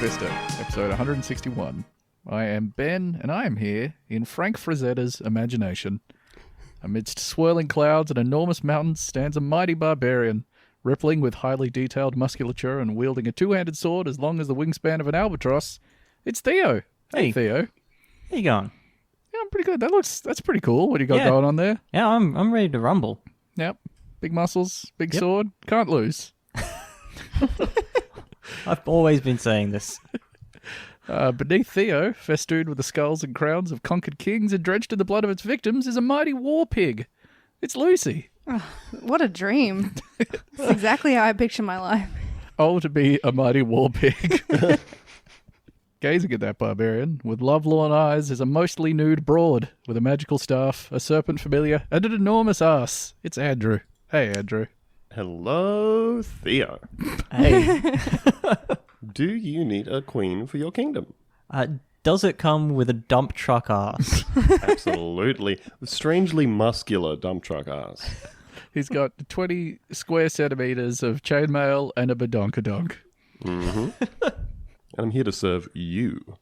Vista, episode 161. I am Ben, and I am here in Frank Frazetta's imagination. Amidst swirling clouds and enormous mountains stands a mighty barbarian, rippling with highly detailed musculature and wielding a two-handed sword as long as the wingspan of an albatross. It's Theo. Hey Theo. How you going? Yeah, I'm pretty good. That's pretty cool. What do you got going on there? Yeah, I'm ready to rumble. Yep. Big muscles, big sword. Can't lose. I've always been saying this. Beneath Theo, festooned with the skulls and crowns of conquered kings and drenched in the blood of its victims, is a mighty war pig. It's Lucy. Oh, what a dream. That's exactly how I picture my life. Oh, to be a mighty war pig. Gazing at that barbarian, with lovelorn eyes, is a mostly nude broad, with a magical staff, a serpent familiar, and an enormous ass. It's Andrew. Hey, Andrew. Hello, Theo. Hey, Do you need a queen for your kingdom? does it come with a dump truck ass? Absolutely. Strangely muscular dump truck ass. He's got 20 square centimeters of chainmail and a badonkadonk. Mm-hmm. And I'm here to serve you.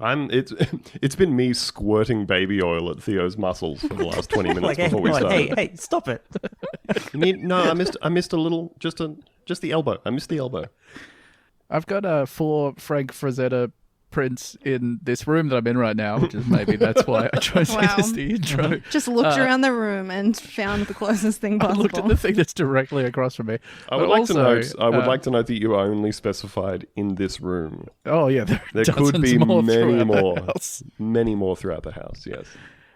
It's been me squirting baby oil at Theo's muscles for the last 20 minutes before we started. Hey, stop it. I missed a little, just the elbow. I missed the elbow. I've got 4 Frank Frazetta prints in this room that I'm in right now, which is maybe that's why I chose Wow. this as the intro. Just looked around the room and found the closest thing I possible. looked at the thing that's directly across from me. I would like to note that you are only specified in this room. Oh yeah, There could be many more throughout the house. Yes.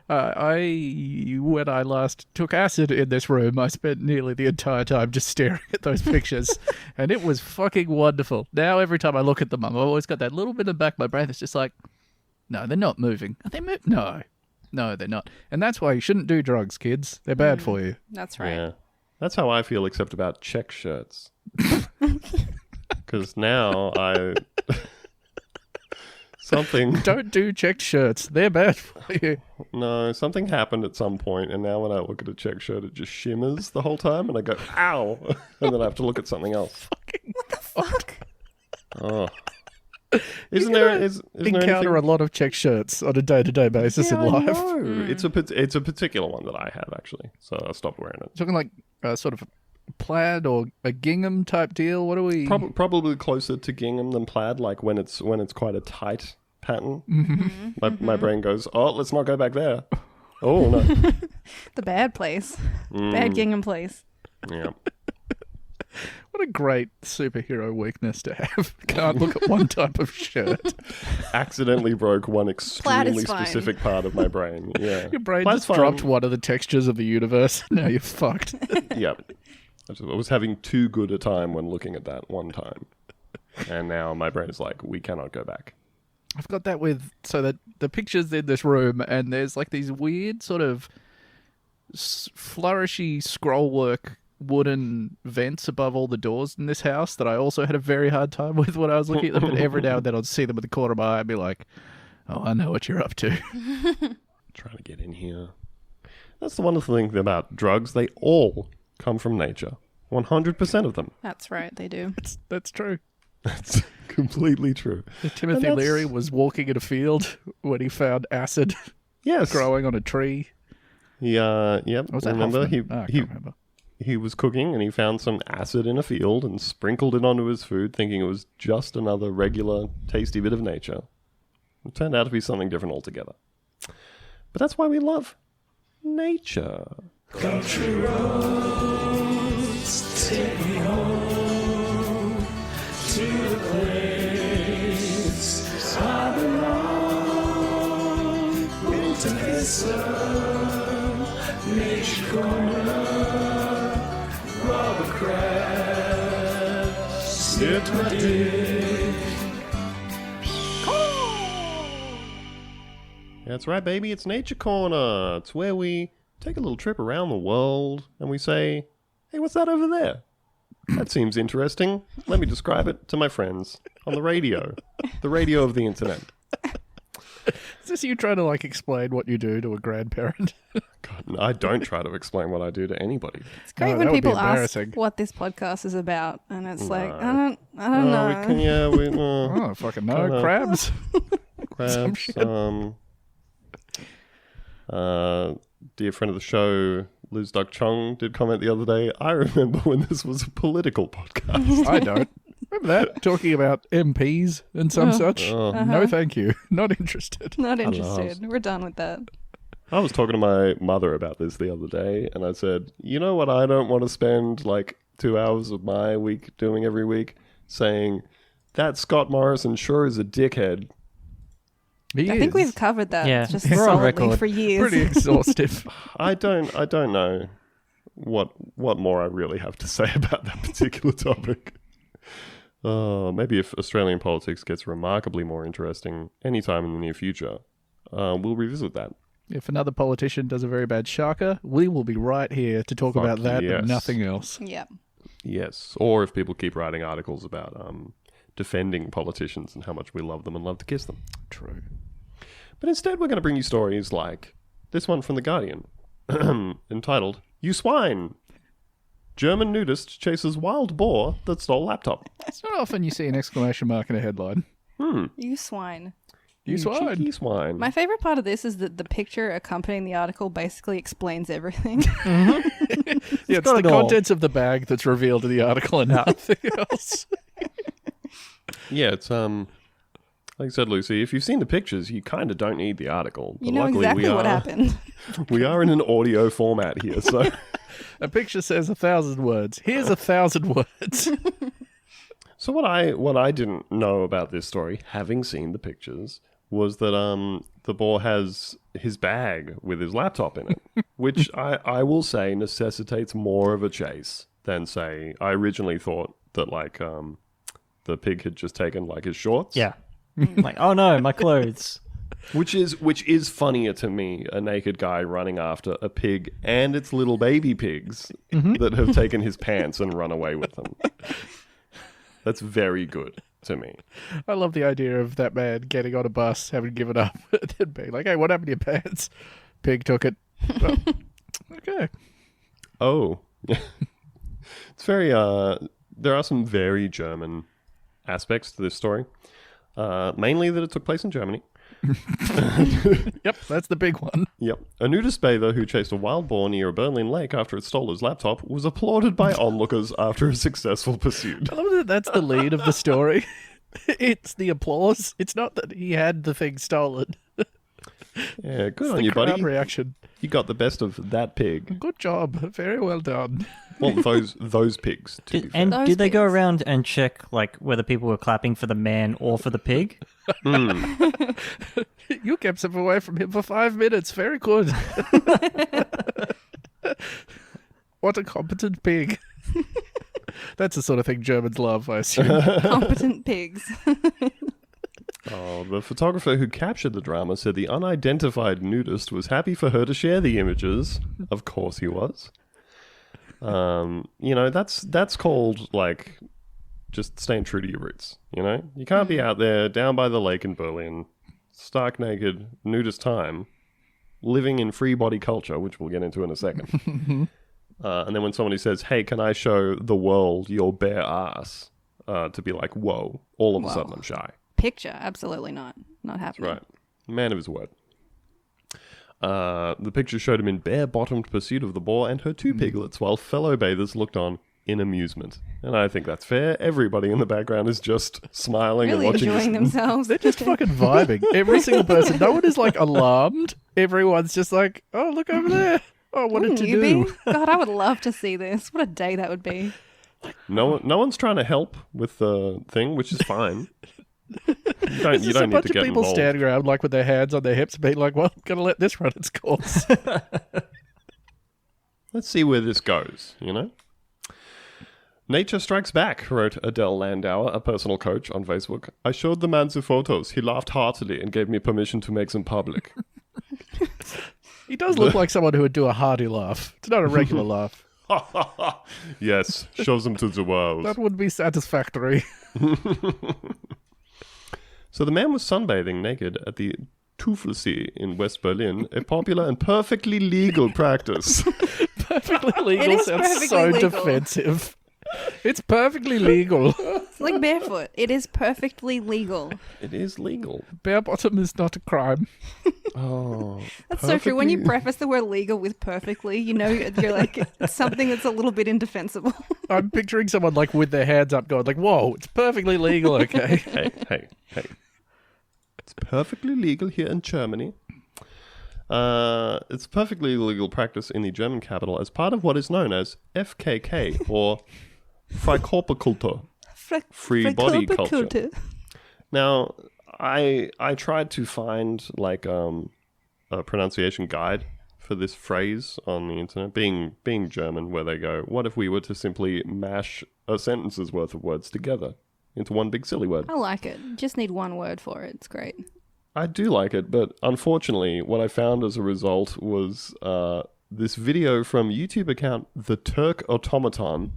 When I last took acid in this room, I spent nearly the entire time just staring at those pictures, and it was fucking wonderful. Now every time I look at them, I've always got that little bit in the back of my brain that's just like, no, they're not moving. Are they moving? No, they're not. And that's why you shouldn't do drugs, kids. They're bad for you. That's right. Yeah. That's how I feel, except about check shirts. Because now Don't do checked shirts. They're bad for you. No, something happened at some point, and now when I look at a check shirt, it just shimmers the whole time, and I go, ow! And then I have to look at something else. What the fuck? Oh. Isn't there Encounter a lot of checked shirts on a day-to-day basis in life. No. It's a particular one that I have, actually, so I stopped wearing it. Talking like sort of plaid or a gingham type deal. What are we? Probably closer to gingham than plaid, like when it's quite a tight pattern. Mm-hmm. My brain goes, oh, let's not go back there. Oh no. The bad place. Bad gingham place. Yeah. What a great superhero weakness to have. Can't look at one type of shirt. Accidentally broke one Plaid is extremely fine. specific part of my brain. Yeah. Your brain Plaid's just fine. dropped one of the textures of the universe. Now you're fucked. Yep. I was having too good a time when looking at that one time. And now my brain is like, we cannot go back. I've got that with, so that the pictures in this room, and there's like these weird sort of flourishy scrollwork wooden vents above all the doors in this house that I also had a very hard time with when I was looking at them. But every now and then I'd see them in the corner of my eye and be like, oh, I know what you're up to. Trying to get in here. That's the wonderful thing about drugs. They all come from nature. 100% of them. That's right, they do. That's true. That's completely true. Timothy Leary was walking in a field when he found acid growing on a tree. Yeah, yep. Or was that Remember, Hoffman? I can't remember. He was cooking and he found some acid in a field and sprinkled it onto his food, thinking it was just another regular, tasty bit of nature. It turned out to be something different altogether. But that's why we love nature. Country roads, take me home to the place I belong. Winter Vista, Nature Corner, Robert Crab, sit my dick. That's right, baby. It's Nature Corner. It's where we take a little trip around the world and we say, hey, what's that over there? That seems interesting. Let me describe it to my friends on the radio of the internet. Is this you trying to explain what you do to a grandparent? God, I don't try to explain what I do to anybody. It's great No, when that would be people ask embarrassing. what this podcast is about, and it's like, No. I don't know. We I don't fucking know. Kinda- Crabs. Some crabs. shit. Dear friend of the show, Liz Duck Chung, did comment the other day. I remember when this was a political podcast. I don't. Remember that? Talking about MPs and some such? Oh. No, thank you. Not interested. Not Hello. interested. We're done with that. I was talking to my mother about this the other day, and I said, you know what I don't want to spend 2 hours of my week doing every week? Saying, that Scott Morrison sure is a dickhead. He I think is. we've covered that Yeah, just we're on solidly record. for years. Pretty exhaustive. I don't know what more I really have to say about that particular topic. Maybe if Australian politics gets remarkably more interesting anytime in the near future, we'll revisit that. If another politician does a very bad sharker, we will be right here to talk Fuck about that yes. and nothing else. Yeah. Yes, or if people keep writing articles about defending politicians and how much we love them and love to kiss them. True. But instead, we're going to bring you stories like this one from The Guardian, entitled, You Swine! German nudist chases wild boar that stole laptop. It's not often you see an exclamation mark in a headline. You swine. You swine. Cheeky swine. My favorite part of this is that the picture accompanying the article basically explains everything. Yeah, it's got the it all. contents of the bag that's revealed in the article and nothing else. Yeah, it's like I said, Lucy, if you've seen the pictures, you kind of don't need the article. You But know luckily exactly what happened. We are in an audio format here, so A picture says 1,000 words. Here's 1,000 words. so what I didn't know about this story, having seen the pictures, was that the boar has his bag with his laptop in it, which I will say necessitates more of a chase than, say, I originally thought that the pig had just taken his shorts. Yeah. Like, oh no, my clothes. Which is funnier to me, a naked guy running after a pig and its little baby pigs that have taken his pants and run away with them. That's very good to me. I love the idea of that man getting on a bus, having given up, and then being like, hey, what happened to your pants? Pig took it. Well, okay. Oh. It's very, there are some very German aspects to this story. Mainly that it took place in Germany. Yep, that's the big one. Yep. A nudist bather who chased a wild boar near a Berlin lake after it stole his laptop was applauded by onlookers after a successful pursuit. I love that that's the lead of the story. It's the applause. It's not that he had the thing stolen. Yeah, good It's on the you, crowd buddy. reaction. You got the best of that pig. Good job. Very well done. Well, those pigs, to be fair. And Those did they go pigs. around and check whether people were clapping for the man or for the pig? You kept him away from him for 5 minutes. Very good. What a competent pig. That's the sort of thing Germans love, I assume. Competent pigs. Oh, the photographer who captured the drama said the unidentified nudist was happy for her to share the images. Of course he was. That's called, just staying true to your roots, You can't be out there down by the lake in Berlin, stark naked, nudist time, living in free body culture, which we'll get into in a second. And then when somebody says, hey, can I show the world your bare ass? To be like, whoa, all of a sudden I'm shy. Picture, absolutely not. Not happening. Right. Man of his word. The picture showed him in bare-bottomed pursuit of the boar and her two piglets while fellow bathers looked on in amusement. And I think that's fair. Everybody in the background is just smiling Really and watching enjoying this. themselves. They're just fucking vibing. Every single person. No one is alarmed. Everyone's just like, oh, look over there. Oh, what did Wouldn't you you do? be? God, I would love to see this. What a day that would be. No one's trying to help with the thing, which is fine. You There's just a don't need bunch to of get people involved. standing around with their hands on their hips being like, well, I'm going to let this run its course. Let's see where this goes, Nature strikes back, wrote Adele Landauer, a personal coach, on Facebook. I showed the man the photos. He laughed heartily and gave me permission to make them public. He does look like someone who would do a hearty laugh. It's not a regular laugh. Yes, shows them to the world. That would be satisfactory. So the man was sunbathing naked at the Teufelsee in West Berlin a popular and perfectly legal practice. Perfectly legal is sounds perfectly so legal. defensive. It's perfectly legal. It's like barefoot. It is perfectly legal. It is legal. Bare bottom is not a crime. Oh, That's so true. When you perfectly- preface the word legal with perfectly, you know you're like it's something that's a little bit indefensible. I'm picturing someone like with their hands up going like, whoa, it's perfectly legal, okay? hey. It's perfectly legal here in Germany. It's perfectly legal practice in the German capital as part of what is known as FKK, or Freikörperkultur, free body culture. Now, I tried to find like a pronunciation guide for this phrase on the internet, being German, where they go, what if we were to simply mash a sentence's worth of words together into one big silly word? I like it. Just need one word for it. It's great. I do like it, but unfortunately, what I found as a result was this video from YouTube account The Turk Automaton.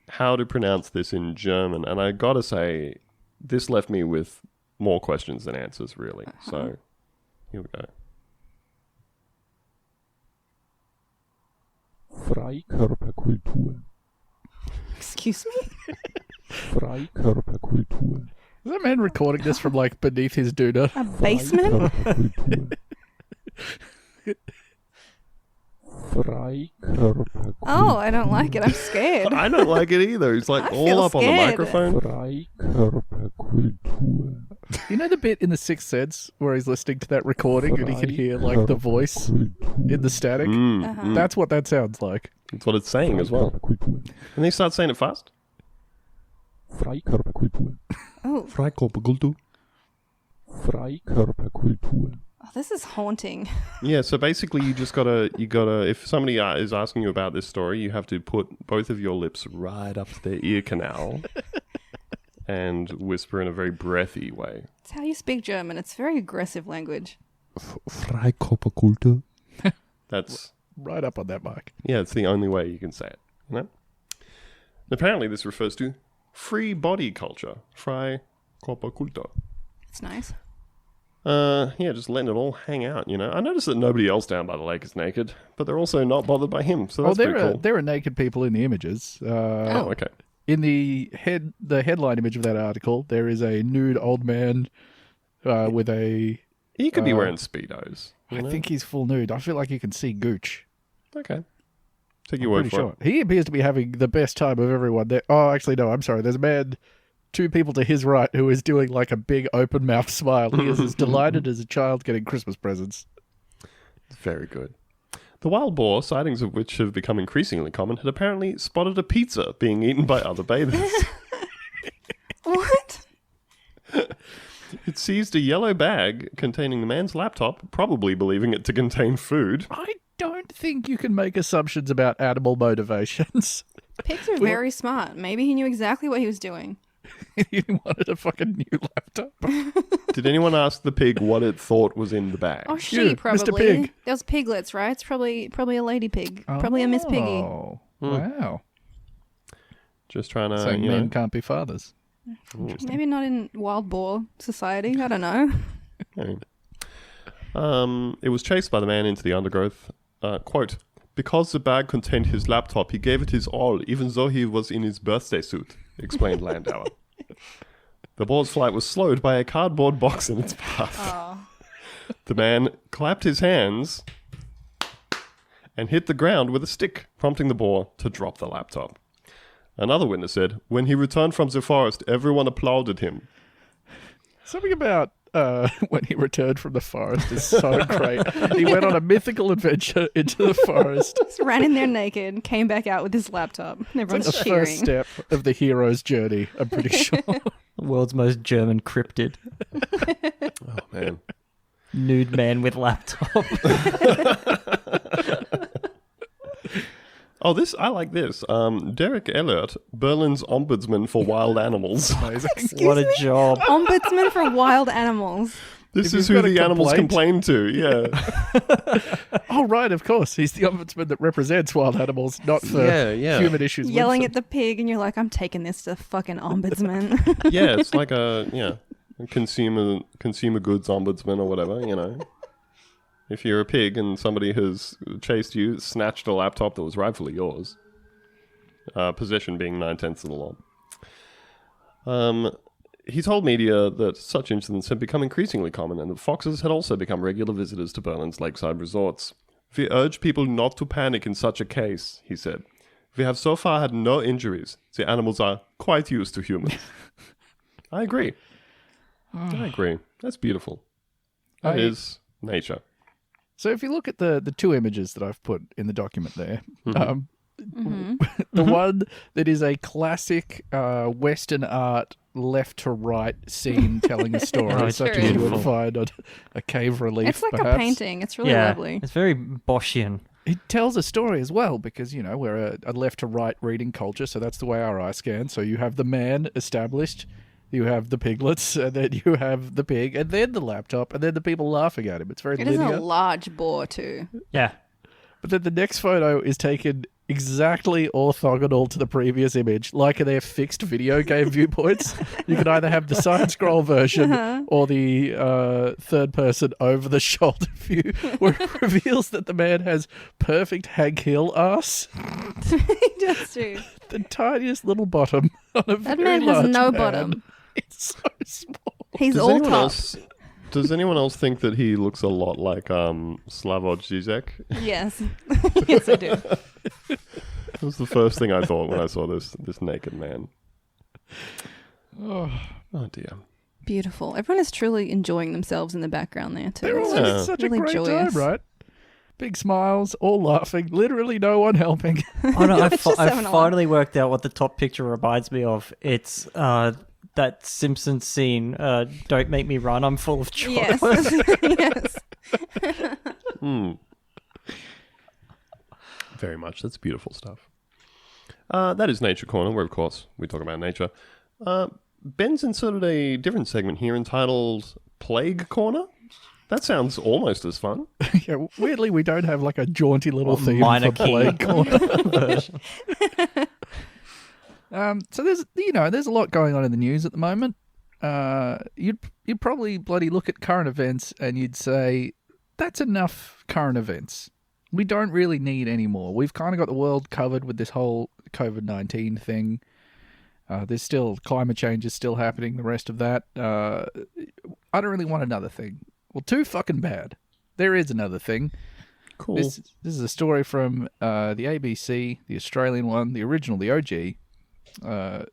How to pronounce this in German, and I gotta say, this left me with more questions than answers, really. So, here we go. Freikörperkultur. Excuse me? Freikörperkultur. Is that man recording this from like beneath his doona? A basement? Freikörperkultur. Freikörperkultur. Oh, I don't like it. I'm scared. I don't like it either. He's like I all feel up on the scared. microphone. Freikörperkultur. You know the bit in The Sixth Sense where he's listening to that recording and he can hear like the voice in the static? That's what that sounds like. That's what it's saying as well. Freikörperkultur. And they start saying it fast. Freikörperkultur. Oh, Freikörperkultur. Freikörperkultur. this is haunting. Yeah, so basically you gotta, if somebody is asking you about this story, you have to put both of your lips right up to their ear canal and whisper in a very breathy way. It's how you speak German. It's very aggressive language. Freikörperkultur. That's, Right up on that mic. yeah, it's the only way you can say it, you know? Apparently this refers to free body culture. Freikörperkultur. It's nice. Yeah, just letting it all hang out, you know. I noticed that nobody else down by the lake is naked, but they're also not bothered by him, so that's pretty cool. There are naked people in the images. Oh, okay. In the headline image of that article, there is a nude old man with a... He could be wearing Speedos. I think he's full nude. I feel like you can see gooch. Okay. Take your word Pretty for sure. He appears to be having the best time of everyone there. Oh, actually, no, I'm sorry. There's a man, two people to his right, who is doing like a big open mouth smile. He is as delighted as a child getting Christmas presents. it. Very good. The wild boar, sightings of which have become increasingly common, had apparently spotted a pizza being eaten by other bathers. What? It seized a yellow bag containing the man's laptop, probably believing it to contain food. I don't think you can make assumptions about animal motivations. Pigs are very smart. Maybe he knew exactly what he was doing. He wanted a fucking new laptop. Did anyone ask the pig what it thought was in the bag? Oh, she You, probably. Mr. Pig. There was piglets, right? It's probably a lady pig. Probably a Miss Piggy. Oh, wow. Just trying to, Saying you men know. can't be fathers. Maybe not in wild boar society. I don't know. It was chased by the man into the undergrowth. Quote, because the bag contained his laptop, he gave it his all, even though he was in his birthday suit, explained Landauer. The boar's flight was slowed by a cardboard box in its path. Oh. The man clapped his hands and hit the ground with a stick, prompting the boar to drop the laptop. Another witness said, when he returned from the forest, everyone applauded him. Something about when he returned from the forest is so great. He went on a mythical adventure into the forest. Just ran in there naked, came back out with his laptop. And everyone's The cheering. first step of the hero's journey, I'm pretty sure. World's most German cryptid. Oh, man. Nude man with laptop. Oh, this, I like this. Derek Ellert, Berlin's ombudsman for wild animals. Amazing. What a job. Ombudsman for wild animals. This If is you've who got a the animals complaint- complain to, yeah. Oh, right, of course. He's the ombudsman that represents wild animals, not for Yeah. human issues. Yelling with at the pig, and you're like, I'm taking this to fucking ombudsman. Yeah, it's like a consumer goods ombudsman or whatever, you know. If you're a pig and somebody has chased you, snatched a laptop that was rightfully yours, possession being 9/10 of the law. He told media that such incidents had become increasingly common and that foxes had also become regular visitors to Berlin's lakeside resorts. We urge people not to panic in such a case, he said. We have so far had no injuries. The animals are quite used to humans. I agree. I agree. That's beautiful. That is nature. So if you look at the two images that I've put in the document there, the one that is a classic Western art left to right scene telling a story, Oh, it's such as you would beautiful. find on a cave relief. It's like perhaps. a painting. It's really yeah, lovely. it's very Boschian. It tells a story as well because, you know, we're a left to right reading culture, so that's the way our eye scan. So you have the man established, you have the piglets, and then you have the pig, and then the laptop, and then the people laughing at him. It's very It is linear. a large boar too. Yeah. But then the next photo is taken exactly orthogonal to the previous image, like they're fixed video game viewpoints. You can either have the side scroll version or the third person over the shoulder view, where it reveals that the man has perfect Hank Hill ass, He does too. the tiniest little bottom on a That very man has large no man. bottom. It's so small. He's Does all anyone top. else? Does anyone else think that he looks a lot like Slavoj Žižek? Yes. Yes, I do. That was the first thing I thought when I saw this naked man. Oh dear. Beautiful. Everyone is truly enjoying themselves in the background there too. They're all It's having just such really a great joyous. time, right? Big smiles, all laughing, literally no one helping. Oh no, It's just I having a finally worked out what the top picture reminds me of. It's that Simpsons scene, Don't Make Me Run, I'm full of joy. Yes. Yes. Very much. That's beautiful stuff. That is Nature Corner, where, of course, we talk about nature. Ben's inserted a different segment here entitled Plague Corner. That sounds almost as fun. Yeah, weirdly, we don't have like a jaunty little theme minor for Plague key. Corner version. So there's a lot going on in the news at the moment. You'd probably bloody look at current events and you'd say that's enough current events. We don't really need any more. We've kind of got the world covered with this whole COVID-19 thing. There's still climate change is still happening. The rest of that, I don't really want another thing. Well, too fucking bad. There is another thing. Cool. This is a story from the ABC, the Australian one, the original, the OG.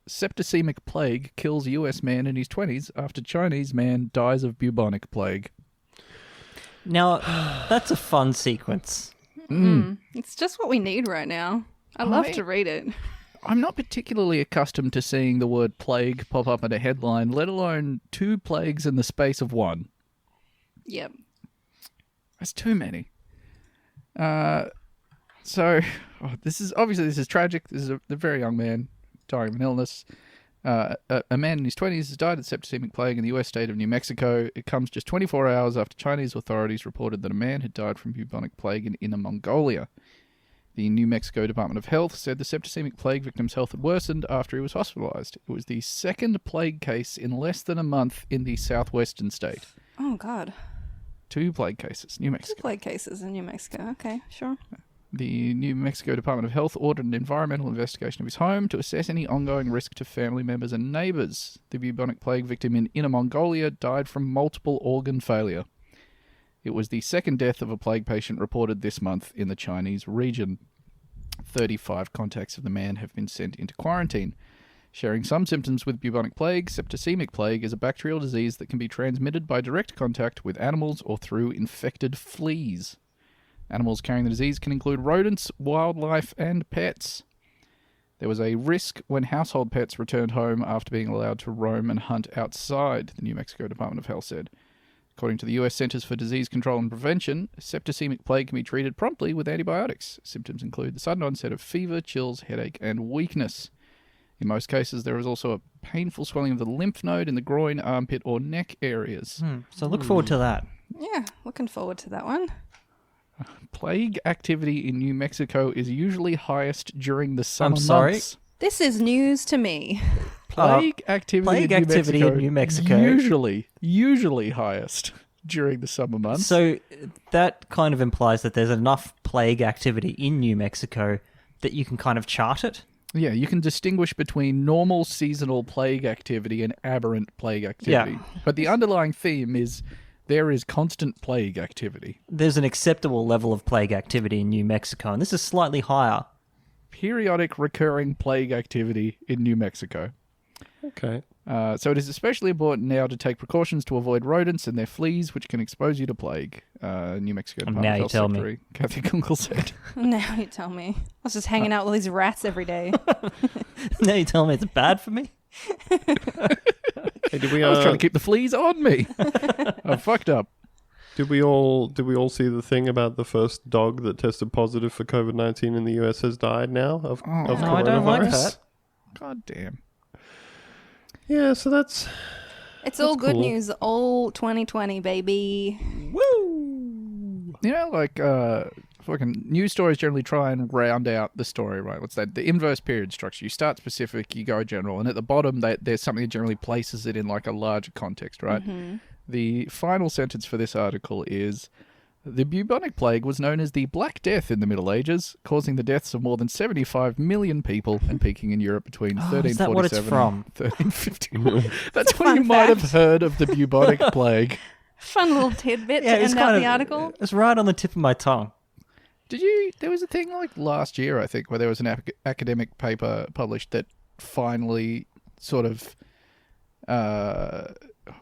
Septicemic plague kills US man in his 20s after Chinese man dies of bubonic plague. Now, that's a fun sequence. It's just what we need right now. I love to read it. I'm not particularly accustomed to seeing the word plague pop up in a headline, let alone two plagues in the space of one. Yep. That's too many. This is tragic. This is a very young man dying of an illness. A man in his 20s has died of septicemic plague in the US state of New Mexico. It comes just 24 hours after Chinese authorities reported that a man had died from bubonic plague in Inner Mongolia. The New Mexico Department of Health said the septicemic plague victim's health had worsened after he was hospitalized. It was the second plague case in less than a month in the southwestern state. Oh, God. 2 plague cases, New 2 Mexico. plague cases in New Mexico. Okay, sure. The New Mexico Department of Health ordered an environmental investigation of his home to assess any ongoing risk to family members and neighbors. The bubonic plague victim in Inner Mongolia died from multiple organ failure. It was the second death of a plague patient reported this month in the Chinese region. 35 contacts of the man have been sent into quarantine. Sharing some symptoms with bubonic plague, septicemic plague is a bacterial disease that can be transmitted by direct contact with animals or through infected fleas. Animals carrying the disease can include rodents, wildlife, and pets. There was a risk when household pets returned home after being allowed to roam and hunt outside, the New Mexico Department of Health said. According to the U.S. Centers for Disease Control and Prevention, septicemic plague can be treated promptly with antibiotics. Symptoms include the sudden onset of fever, chills, headache, and weakness. In most cases, there is also a painful swelling of the lymph node in the groin, armpit, or neck areas. So look forward to that. Yeah, looking forward to that one. Plague activity in New Mexico is usually highest during the summer I'm sorry? months. This is news to me. Plague activity, in New Mexico. Usually highest during the summer months. So that kind of implies that there's enough plague activity in New Mexico that you can kind of chart it. Yeah, you can distinguish between normal seasonal plague activity and aberrant plague activity. Yeah. But the underlying theme is there is constant plague activity. There's an acceptable level of plague activity in New Mexico, and this is slightly higher. Periodic recurring plague activity in New Mexico. Okay. So it is especially important now to take precautions to avoid rodents and their fleas, which can expose you to plague. New Mexico Department Now of you Health tell me. Secretary Kathy Kunkel said. Now you tell me. I was just hanging out with all these rats every day. Now you tell me it's bad for me? Hey, did we? I was trying to keep the fleas on me. I fucked up. Did we all see the thing about the first dog that tested positive for COVID-19 in the US has died now of Oh, No, I don't like coronavirus? that. God damn. Yeah, so that's It's all good cool. news. All 2020, baby. You know, like, fucking news stories generally try and round out the story, right? What's that? The inverse period structure. You start specific, you go general, and at the bottom, there's something that generally places it in like a larger context, right? The final sentence for this article is, the bubonic plague was known as the Black Death in the Middle Ages, causing the deaths of more than 75 million people and peaking in Europe between is that 1347 what it's from? and 1351. That's a when you fun might have fact. heard of the bubonic plague. Fun little tidbit to it's end out the article. It's right on the tip of my tongue. There was a thing like last year, I think, where there was an academic paper published that finally sort of,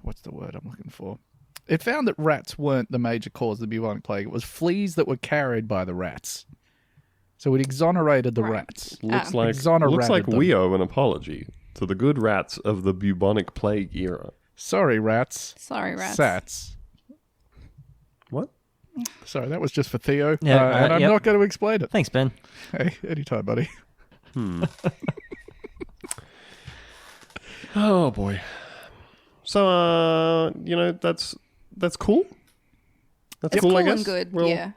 what's the word I'm looking for? It found that rats weren't the major cause of the bubonic plague. It was fleas that were carried by the rats. So it exonerated the Right. rats. looks Oh. like Exonerated them. we owe an apology to the good rats of the bubonic plague era. Sorry, rats. Sorry, rats. Sats. What? Sorry, that was just for Theo. Yeah, and I'm yep. not going to explain it. Thanks, Ben. Hey, anytime, buddy. Oh boy. So that's cool. That's It's cool, I cool guess. and good, We're all- yeah.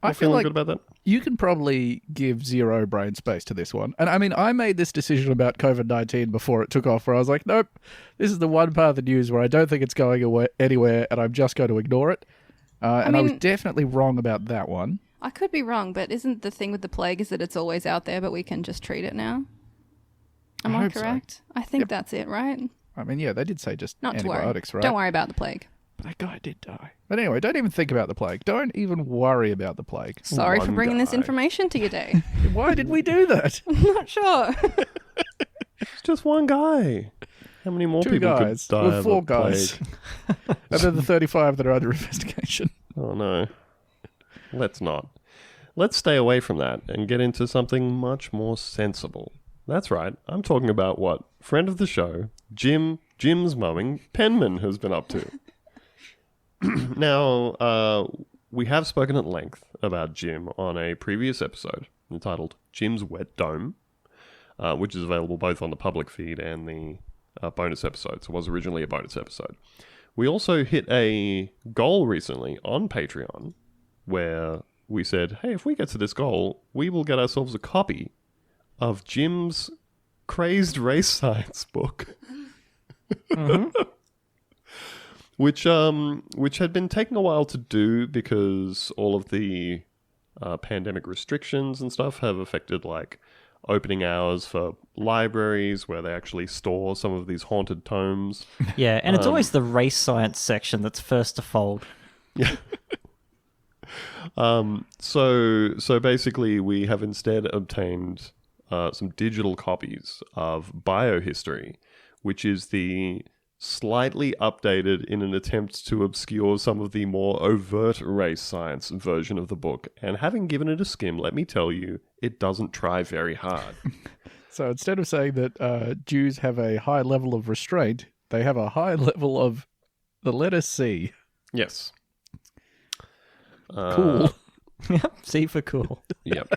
I we're feel feeling like good about that. you can probably give zero brain space to this one. And I mean, I made this decision about COVID-19 before it took off, where I was like, nope, this is the one part of the news where I don't think it's going anywhere, and I'm just going to ignore it. And I was mean- definitely wrong about that one. I could be wrong, but isn't the thing with the plague is that it's always out there, but we can just treat it now? Am I I hope so. correct? I think that's it, right? I mean, yeah, they did say just Not to worry. antibiotics, right? Don't worry about the plague. But that guy did die. But anyway, don't even think about the plague. Don't even worry about the plague. Sorry for One bringing this guy. information to your day. Why did we do that? I'm not sure. It's just one guy. How many more Two people guys. could die Well, of four a guys. plague? And then the 35 that are under investigation. Oh no. Let's not. Let's stay away from that and get into something much more sensible. That's right. I'm talking about what friend of the show, Jim's Mowing, Penman has been up to. Now, we have spoken at length about Jim on a previous episode entitled Jim's Wet Dome, which is available both on the public feed and the bonus episodes. It was originally a bonus episode. We also hit a goal recently on Patreon where we said, hey, if we get to this goal, we will get ourselves a copy of Jim's Crazed Race Science book. Which had been taking a while to do because all of the pandemic restrictions and stuff have affected like opening hours for libraries where they actually store some of these haunted tomes. Yeah, and it's always the race science section that's first to fold. Yeah. So basically we have instead obtained some digital copies of Biohistory, which is the slightly updated in an attempt to obscure some of the more overt race science version of the book. And having given it a skim, let me tell you, it doesn't try very hard. So instead of saying that Jews have a high level of restraint, they have a high level of the letter C. Yes. Cool. Yep, C for cool. Yep.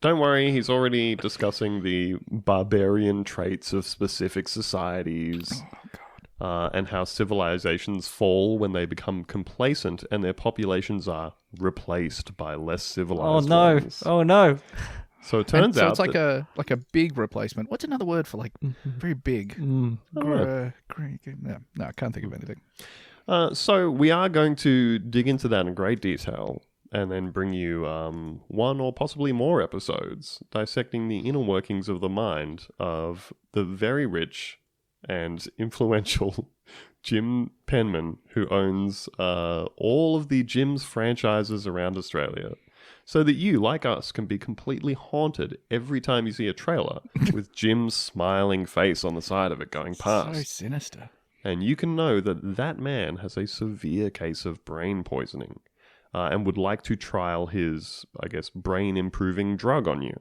Don't worry, he's already discussing the barbarian traits of specific societies. And how civilizations fall when they become complacent and their populations are replaced by less Oh civilized no! ones. Oh no! So it turns out it's like a big replacement. What's another word for like very big? know. No, I can't think of anything. So we are going to dig into that in great detail and then bring you one or possibly more episodes dissecting the inner workings of the mind of the very rich and influential Jim Penman, who owns all of the Jim's franchises around Australia, so that you, like us, can be completely haunted every time you see a trailer with Jim's smiling face on the side of it going past. So sinister. And you can know that that man has a severe case of brain poisoning and would like to trial his, I guess, brain-improving drug on you.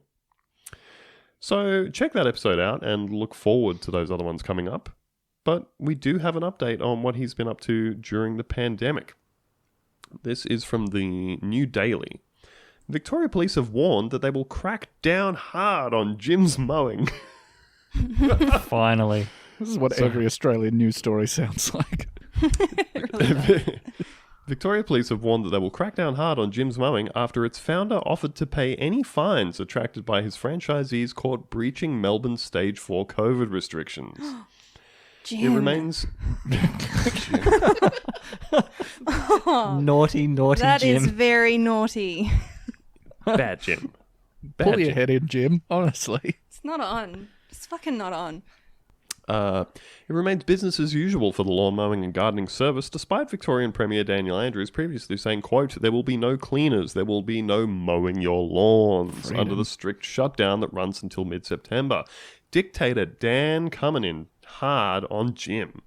So check that episode out and look forward to those other ones coming up. But we do have an update on what he's been up to during the pandemic. This is from the New Daily. Victoria Police have warned that they will crack down hard on Jim's mowing. Finally. This is what every Australian news story sounds like. Victoria Police have warned that they will crack down hard on Jim's Mowing after its founder offered to pay any fines attracted by his franchisees caught breaching Melbourne's Stage 4 COVID restrictions. Jim. It remains... Naughty That Jim. is very naughty. Bad Jim. Bad Pull your Jim. head in, Jim. Honestly. It's not on. It's fucking not on. It remains business as usual for the lawn mowing and gardening service, despite Victorian Premier Daniel Andrews previously saying, quote, "There will be no cleaners, there will be no mowing your lawns," under the strict shutdown that runs until mid-September. Dictator Dan coming in hard on Jim.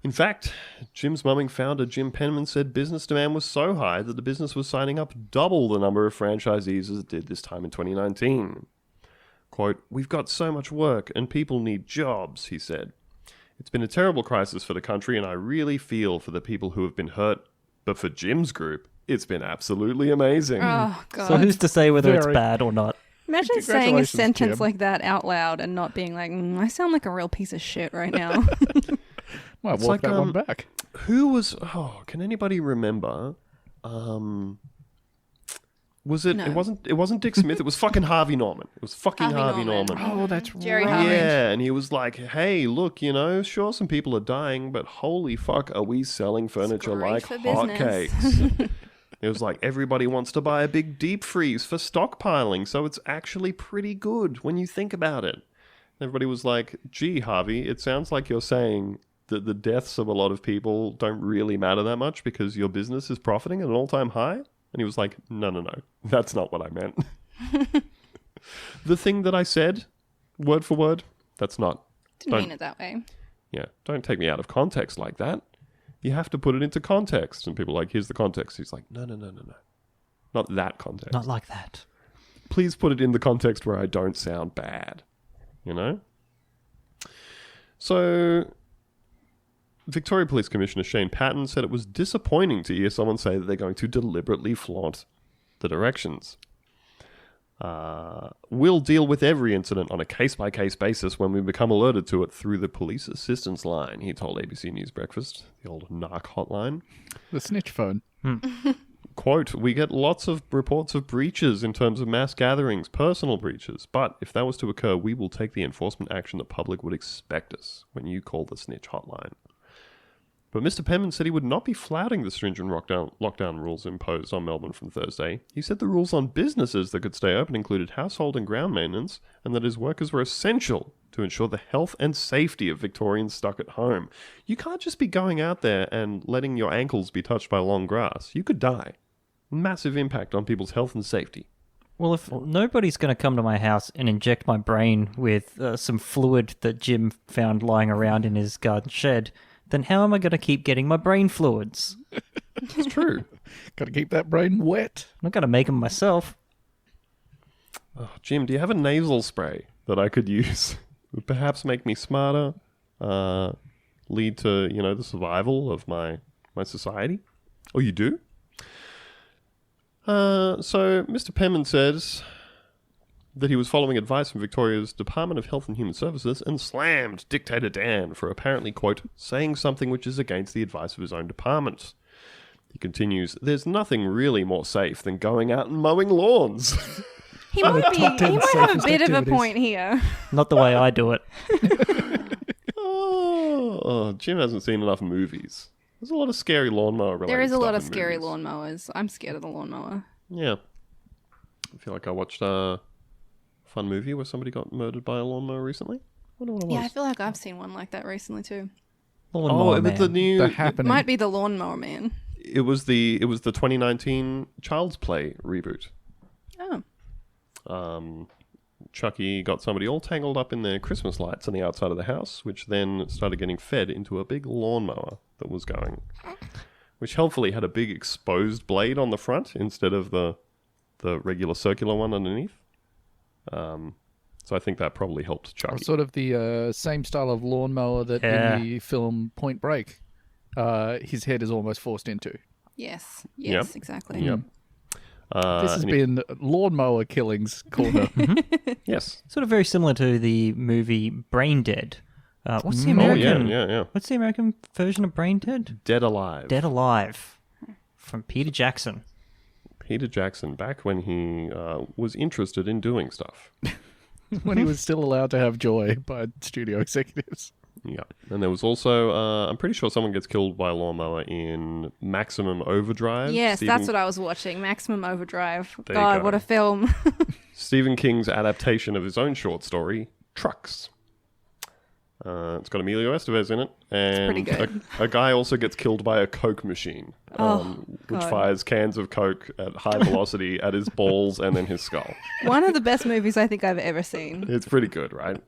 In fact, Jim's Mowing founder Jim Penman said business demand was so high that the business was signing up double the number of franchisees as it did this time in 2019. Quote, "We've got so much work and people need jobs," he said. "It's been a terrible crisis for the country and I really feel for the people who have been hurt. But for Jim's group, it's been absolutely amazing." Oh, God. So who's to say whether it's Very- bad or not? Imagine saying a Congratulations, sentence Jim. like that out loud and not being like, I sound like a real piece of shit right now. Might It's walk like, that one back. Who was... Oh, can anybody remember? Was it... No. It wasn't Dick Smith. It was fucking Harvey Norman. It was fucking Harvey Harvey Norman. Norman. Oh, that's Jerry right. Harvey. Yeah, and he was like, "Hey, look, sure some people are dying, but holy fuck, are we selling furniture great like for business." hotcakes?" It was like, everybody wants to buy a big deep freeze for stockpiling, so it's actually pretty good when you think about it. Everybody was like, "Gee, Harvey, it sounds like you're saying that the deaths of a lot of people don't really matter that much because your business is profiting at an all-time high?" And he was like, no, that's not what I meant. The thing that I said, word for word, that's not. Didn't Don't- mean it that way. Yeah, don't take me out of context like that. You have to put it into context. And people are like, "Here's the context." He's like, no. Not that context. Not like that. Please put it in the context where I don't sound bad. So, Victoria Police Commissioner Shane Patton said it was disappointing to hear someone say that they're going to deliberately flaunt the directions. "We'll deal with every incident on a case-by-case basis when we become alerted to it through the police assistance line," he told ABC News Breakfast, the old narc hotline. The snitch phone. Quote, "We get lots of reports of breaches in terms of mass gatherings, personal breaches, but if that was to occur, we will take the enforcement action the public would expect us when you call the snitch hotline." But Mr. Penman said he would not be flouting the stringent lockdown rules imposed on Melbourne from Thursday. He said the rules on businesses that could stay open included household and ground maintenance, and that his workers were essential to ensure the health and safety of Victorians stuck at home. You can't just be going out there and letting your ankles be touched by long grass. You could die. Massive impact on people's health and safety. Well, if nobody's going to come to my house and inject my brain with some fluid that Jim found lying around in his garden shed, then how am I going to keep getting my brain fluids? It's true. Got to keep that brain wet. I'm not going to make them myself. Oh, Jim, do you have a nasal spray that I could use? Would perhaps make me smarter, lead to, the survival of my society? Oh, you do? So Mr. Penman says that he was following advice from Victoria's Department of Health and Human Services and slammed Dictator Dan for apparently, quote, saying something which is against the advice of his own department. He continues, "There's nothing really more safe than going out and mowing lawns." He might top 10 have a safest bit of a activities. point here. Not the way I do it. Oh, Jim hasn't seen enough movies. There's a lot of scary lawnmower related There is a stuff lot of in scary movies. lawnmowers. I'm scared of the lawnmower. Yeah. I feel like I watched a fun movie where somebody got murdered by a lawnmower recently. I wonder what it was. Yeah, I feel like I've seen one like that recently too. Lawnmower it was Man. the new. The Happening. Might be the Lawnmower Man. It was the 2019 Child's Play reboot. Oh. Chucky got somebody all tangled up in their Christmas lights on the outside of the house, which then started getting fed into a big lawnmower that was going, which helpfully had a big exposed blade on the front instead of the regular circular one underneath. So I think that probably helped Chucky. Sort of the same style of lawnmower that Yeah. in the film Point Break, his head is almost forced into. Yes. Yep. Exactly. Yep. This has and been Lawnmower Killings Corner. yes. Sort of very similar to the movie Brain Dead. What's the Oh American? yeah. What's the American version of Brain Dead? Dead Alive. Dead Alive, from Peter Jackson. Peter Jackson, back when he was interested in doing stuff. when he was still allowed to have joy by studio executives. Yeah. And there was also, I'm pretty sure someone gets killed by a lawnmower in Maximum Overdrive. Yes, that's what I was watching. Maximum Overdrive. There you God, go. what a film. Stephen King's adaptation of his own short story, Trucks. It's got Emilio Estevez in it. And pretty good. A guy also gets killed by a Coke machine, which God. fires cans of Coke at high velocity at his balls and then his skull. One of the best movies I think I've ever seen. It's pretty good, right?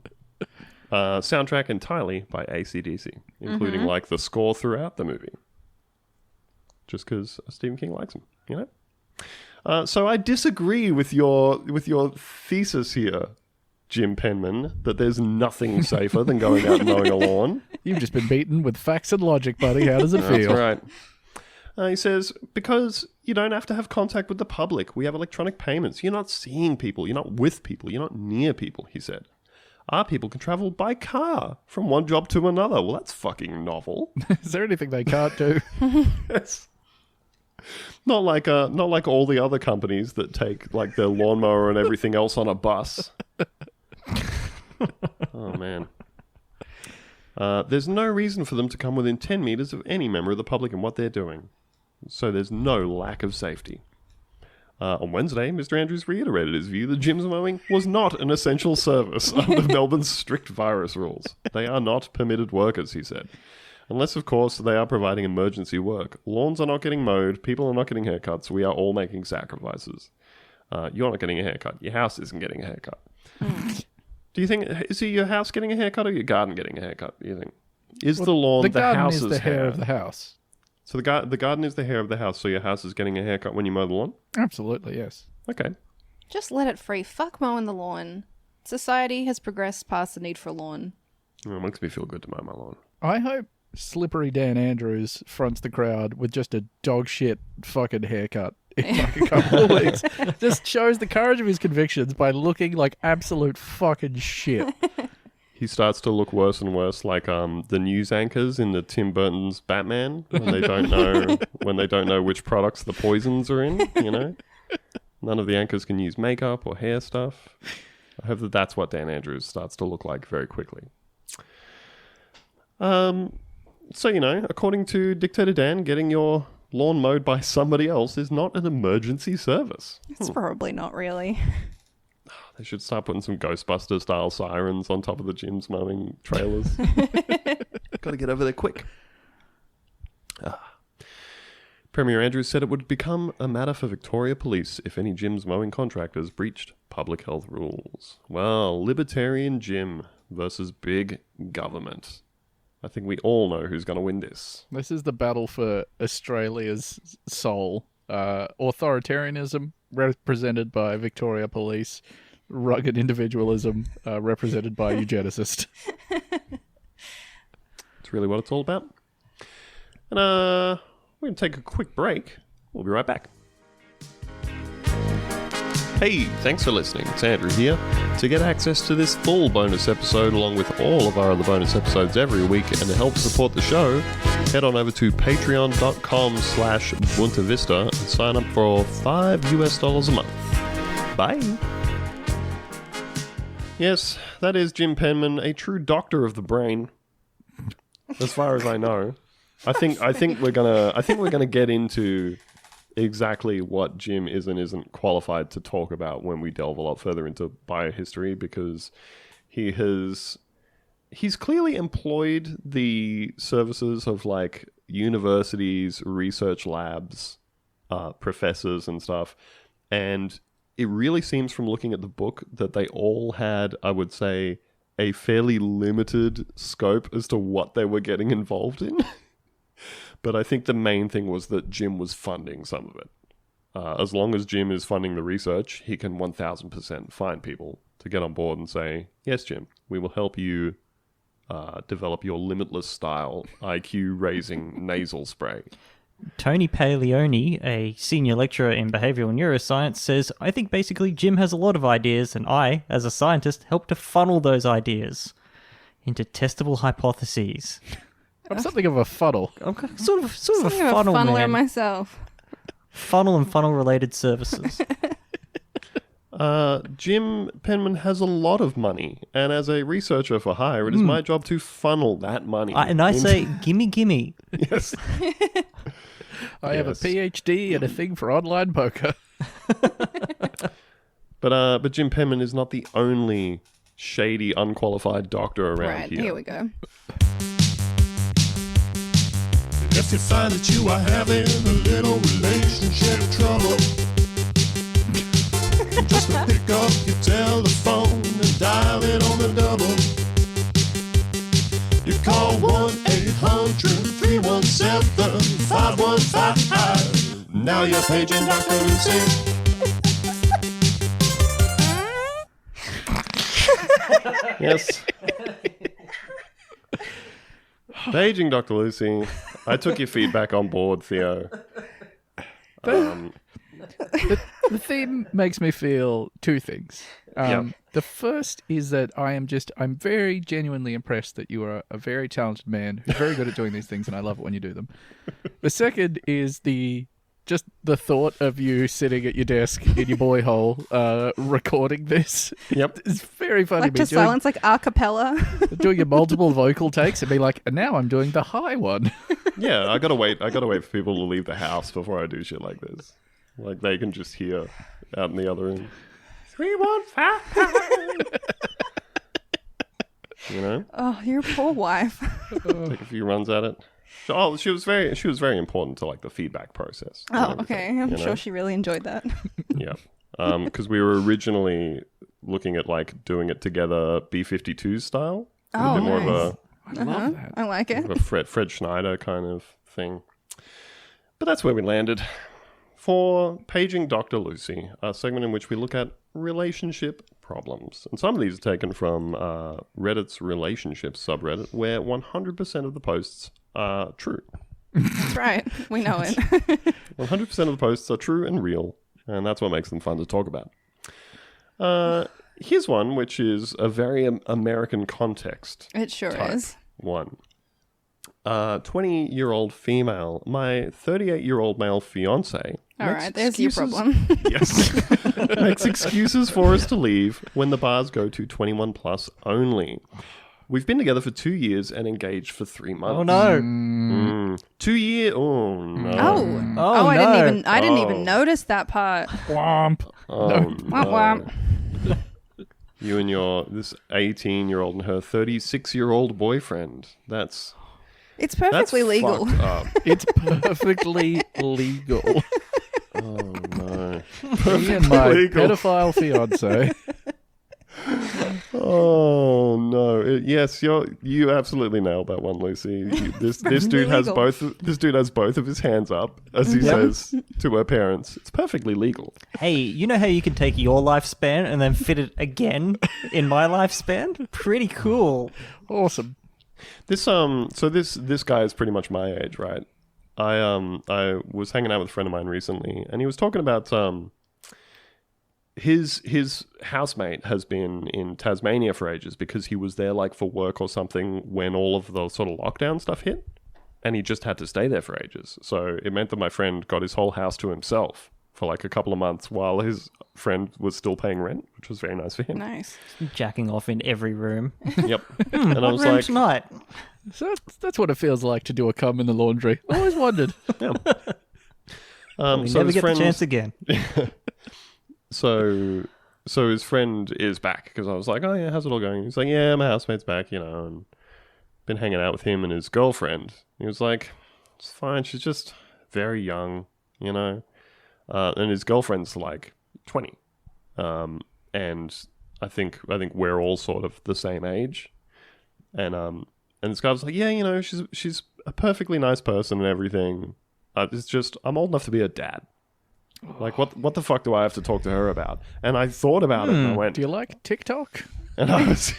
Soundtrack entirely by AC/DC, including like the score throughout the movie. Just because Stephen King likes him, you know. So I disagree with your thesis here, Jim Penman, that there's nothing safer than going out and mowing a lawn. You've just been beaten with facts and logic, buddy. How does it That's feel? right. He says, because you don't have to have contact with the public. We have electronic payments. You're not seeing people. You're not with people. You're not near people, he said. Our people can travel by car from one job to another. Well, that's fucking novel. Is there anything they can't do? Yes. Not like all the other companies that take like their lawnmower and everything else on a bus. Oh, man. There's no reason for them to come within 10 meters of any member of the public and what they're doing. So there's no lack of safety. On Wednesday, Mr. Andrews reiterated his view that gyms mowing was not an essential service under Melbourne's strict virus rules. They are not permitted workers, he said. Unless, of course, they are providing emergency work. Lawns are not getting mowed. People are not getting haircuts. We are all making sacrifices. You're not getting a haircut. Your house isn't getting a haircut. Do you think, is it your house getting a haircut or your garden getting a haircut, do you think? Is the lawn The the garden house's is the hair hair? of the house. So the garden is the hair of the house, so your house is getting a haircut when you mow the lawn? Absolutely, yes. Okay. Just let it free. Fuck mowing the lawn. Society has progressed past the need for a lawn. Well, it makes me feel good to mow my lawn. I hope Slippery Dan Andrews fronts the crowd with just a dog shit fucking haircut in like a couple of weeks. Just shows the courage of his convictions by looking like absolute fucking shit. He starts to look worse and worse like the news anchors in the Tim Burton's Batman when they don't know which products the poisons are in, you know? None of the anchors can use makeup or hair stuff. I hope that that's what Dan Andrews starts to look like very quickly. So, you know, according to Dictator Dan, getting your lawn mowed by somebody else is not an emergency service. It's probably not really. They should start putting some Ghostbuster-style sirens on top of the gym's mowing trailers. Got to get over there quick. Premier Andrews said it would become a matter for Victoria Police if any gym's mowing contractors breached public health rules. Well, libertarian gym versus big government. I think we all know who's going to win this. This is the battle for Australia's soul. Authoritarianism, represented by Victoria Police. Rugged individualism, represented by eugenicist. That's really what it's all about. And we're going to take a quick break. We'll be right back. Hey, thanks for listening. It's Andrew here. To get access to this full bonus episode along with all of our other bonus episodes every week and to help support the show, head on over to patreon.com/buntavista and sign up for $5 a month. Bye. Yes, that is Jim Penman, a true doctor of the brain. As far as I know. I think we're gonna get into exactly what Jim is and isn't qualified to talk about when we delve a lot further into biohistory, because he's clearly employed the services of like universities, research labs, professors and stuff, and it really seems from looking at the book that they all had, I would say, a fairly limited scope as to what they were getting involved in. But I think the main thing was that Jim was funding some of it. As long as Jim is funding the research, he can 1000% find people to get on board and say, yes, Jim, we will help you develop your limitless style IQ-raising nasal spray. Tony Paleone, a senior lecturer in behavioral neuroscience, says, I think basically Jim has a lot of ideas, and I, as a scientist, help to funnel those ideas into testable hypotheses. I'm something of a fuddle. I'm sort of a Something of a funnel funneler man. myself. Funnel and funnel-related services. Jim Penman has a lot of money, and as a researcher for hire, it is my job to funnel that money. And I say, gimme. Yes. I have a PhD and a thing for online poker. But Jim Penman is not the only shady, unqualified doctor around Right, here. here we go. If you find that you are having a little relationship trouble, just pick up your telephone and dial it on the double. You call 1-800-317-5155. Now you're paging Dr. Lucy. Yes. Paging Dr. Lucy. I took your feedback on board, Theo. The theme makes me feel two things. The first is that I'm very genuinely impressed that you are a very talented man who's very good at doing these things, and I love it when you do them. The second is the thought of you sitting at your desk in your boy hole recording this. Yep. It's very funny. Like to silence, like a cappella. Doing your multiple vocal takes and be like, and now I'm doing the high one. Yeah, I gotta wait for people to leave the house before I do shit like this. Like they can just hear out in the other room. 315. You know? Oh, your poor wife. Take a few runs at it. Oh, she was very important to like the feedback process. Oh, okay. I'm you sure know? she really enjoyed that. Yeah. Because we were originally looking at like doing it together B-52 style. Oh, a bit more of nice. I love that. I like it. a Fred Schneider kind of thing. But that's where we landed. For Paging Dr. Lucy, a segment in which we look at relationship problems. And some of these are taken from Reddit's relationships subreddit, where 100% of the posts are true. That's right. We know it. 100% of the posts are true and real, and that's what makes them fun to talk about. Here's one, which is a very American context It sure type is. one. 20-year-old female, my 38-year-old male fiance. All makes right, there's your excuses- problem. Yes. Makes excuses for us to leave when the bars go to 21 plus only. We've been together for 2 years and engaged for 3 months. Oh no. 2 years. Oh no. Oh, I no. didn't even notice that part. Womp. Oh, Womp womp. You and this 18-year-old and her 36-year-old boyfriend. That's It's perfectly legal. fucked up. It's perfectly legal. Oh no. Me and my legal. pedophile fiance. Oh no! Yes, you absolutely nailed that one, Lucy. This dude has legal. both of his hands up as he says to her parents. It's perfectly legal. Hey, you know how you can take your lifespan and then fit it again in my lifespan? Pretty cool. Awesome. This guy is pretty much my age, right? I was hanging out with a friend of mine recently, and he was talking about his housemate has been in Tasmania for ages because he was there like for work or something when all of the sort of lockdown stuff hit, and he just had to stay there for ages. So it meant that my friend got his whole house to himself for like a couple of months while his friend was still paying rent, which was very nice for him. Nice. Jacking off in every room. Yep. And I What was room like, tonight? So that's what it feels like to do a cum in the laundry. Always wondered. We so never his get the friend, chance again. so his friend is back because I was like, oh yeah, how's it all going? He's like, yeah, my housemate's back, and been hanging out with him and his girlfriend. He was like, it's fine, she's just very young, and his girlfriend's like 20, and I think we're all sort of the same age, and this guy was like, yeah, she's a perfectly nice person and everything. It's just I'm old enough to be a dad. Like, what the fuck do I have to talk to her about? And I thought about it and I went, Do you like TikTok? and I was,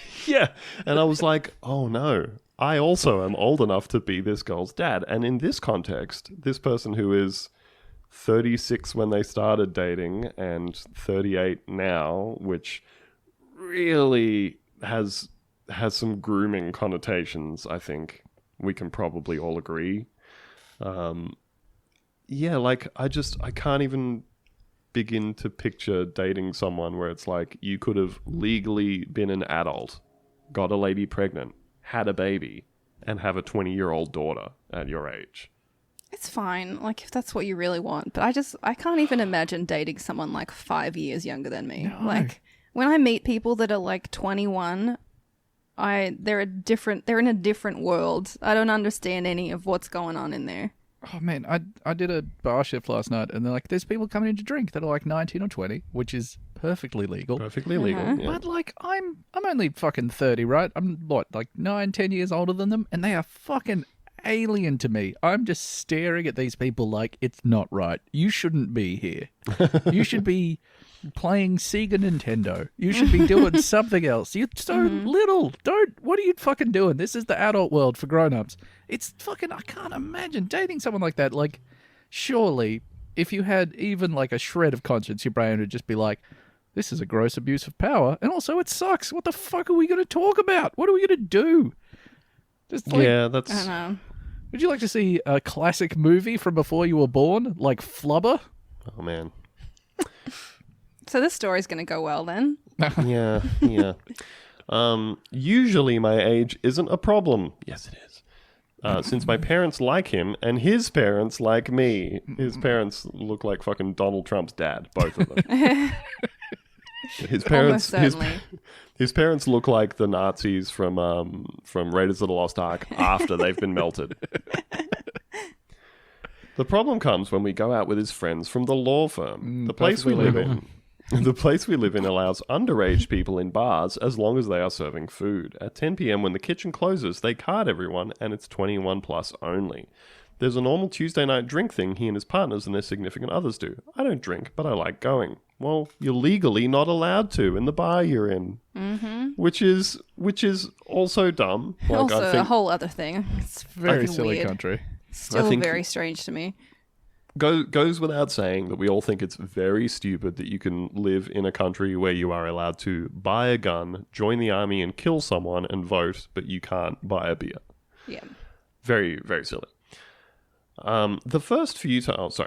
and I was like, oh no, I also am old enough to be this girl's dad. And in this context, this person who is 36 when they started dating and 38 now, which really has some grooming connotations, I think we can probably all agree. I can't even begin to picture dating someone where it's like you could have legally been an adult, got a lady pregnant, had a baby, and have a 20-year-old daughter at your age. It's fine, like, if that's what you really want. But I can't even imagine dating someone like 5 years younger than me. No. Like, when I meet people that are like 21, they're in a different world. I don't understand any of what's going on in there. Oh man, I did a bar shift last night, and they're like, "There's people coming in to drink that are like 19 or 20, which is perfectly legal." Perfectly legal. Uh-huh. Yeah. But like, I'm only fucking 30, right? I'm what, like 9-10 years older than them, and they are fucking alien to me. I'm just staring at these people like it's not right. You shouldn't be here. You should be playing Sega Nintendo. You should be doing something else. You're so little. What are you fucking doing? This is the adult world for grown-ups. It's fucking, I can't imagine dating someone like that. Like, surely, if you had even like a shred of conscience, your brain would just be like, this is a gross abuse of power. And also, it sucks. What the fuck are we going to talk about? What are we going to do? Just like, Yeah, I that's... don't know. would you like to see a classic movie from before you were born? Like Flubber? Oh, man. So this story's going to go well then. Yeah. Usually my age isn't a problem. Yes, it is. Since my parents like him and his parents like me. His parents look like fucking Donald Trump's dad, both of them. His parents, Almost certainly. his parents look like the Nazis from Raiders of the Lost Ark after they've been melted. The problem comes when we go out with his friends from the law firm. The place we live in. The place we live in allows underage people in bars as long as they are serving food. At 10 p.m. when the kitchen closes, they card everyone and it's 21 plus only. There's a normal Tuesday night drink thing he and his partners and their significant others do. I don't drink, but I like going. Well, you're legally not allowed to in the bar you're in. Mm-hmm. Which is also dumb. Like, Also, I think a whole other thing. It's Very fucking silly weird. country. Still I think- very strange to me. goes without saying that we all think it's very stupid that you can live in a country where you are allowed to buy a gun, join the army and kill someone and vote, but you can't buy a beer. Yeah. Very, very silly. The first few times...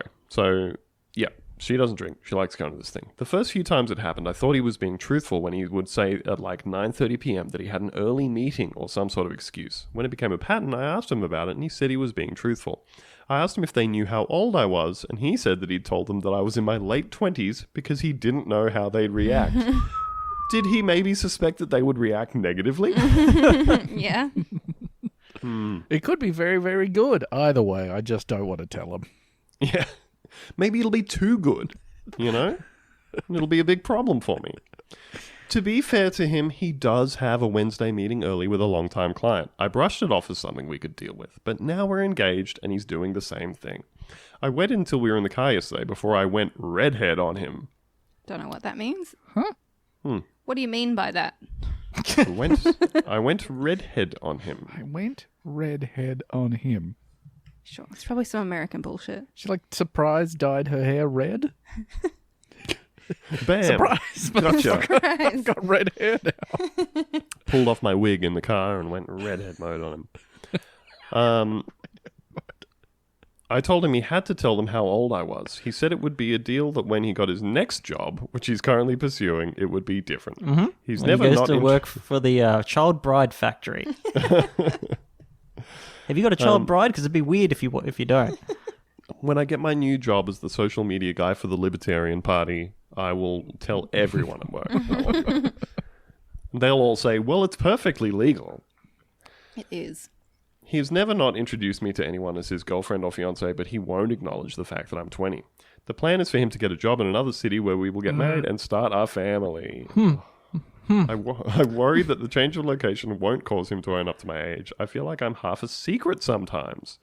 she doesn't drink. She likes going to this thing. The first few times it happened, I thought he was being truthful when he would say at like 9:30 p.m. that he had an early meeting or some sort of excuse. When it became a pattern, I asked him about it and he said he was being truthful. I asked him if they knew how old I was, and he said that he'd told them that I was in my late 20s because he didn't know how they'd react. Did he maybe suspect that they would react negatively? Yeah. It could be very, very good. Either way, I just don't want to tell him. Yeah. Maybe it'll be too good, It'll be a big problem for me. To be fair to him, he does have a Wednesday meeting early with a long-time client. I brushed it off as something we could deal with, but now we're engaged and he's doing the same thing. I waited until we were in the car yesterday before I went redhead on him. Don't know what that means. Huh? What do you mean by that? I went redhead on him. I went redhead on him. Sure. It's probably some American bullshit. She like surprise dyed her hair red. Bam! Surprise! Gotcha. I've got red hair now. Pulled off my wig in the car and went redhead mode on him. I told him he had to tell them how old I was. He said it would be a deal that when he got his next job, which he's currently pursuing, it would be different. Mm-hmm. He's When never he goes not to work for the child bride factory. Have you got a child bride? Because it'd be weird if you don't. When I get my new job as the social media guy for the Libertarian Party, I will tell everyone at work. They'll all say, well, it's perfectly legal. It is. He's never not introduced me to anyone as his girlfriend or fiance, but he won't acknowledge the fact that I'm 20. The plan is for him to get a job in another city where we will get married and start our family. I worry that the change of location won't cause him to own up to my age. I feel like I'm half a secret sometimes.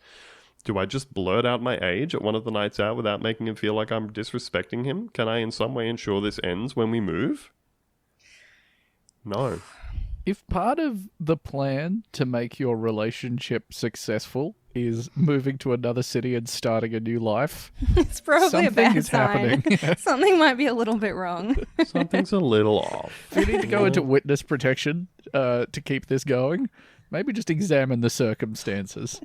Do I just blurt out my age at one of the nights out without making him feel like I'm disrespecting him? Can I in some way ensure this ends when we move? No. If part of the plan to make your relationship successful is moving to another city and starting a new life, It's probably a something bad is sign. happening. Something might be a little bit wrong. Something's a little off. If you need to go into witness protection to keep this going, maybe just examine the circumstances.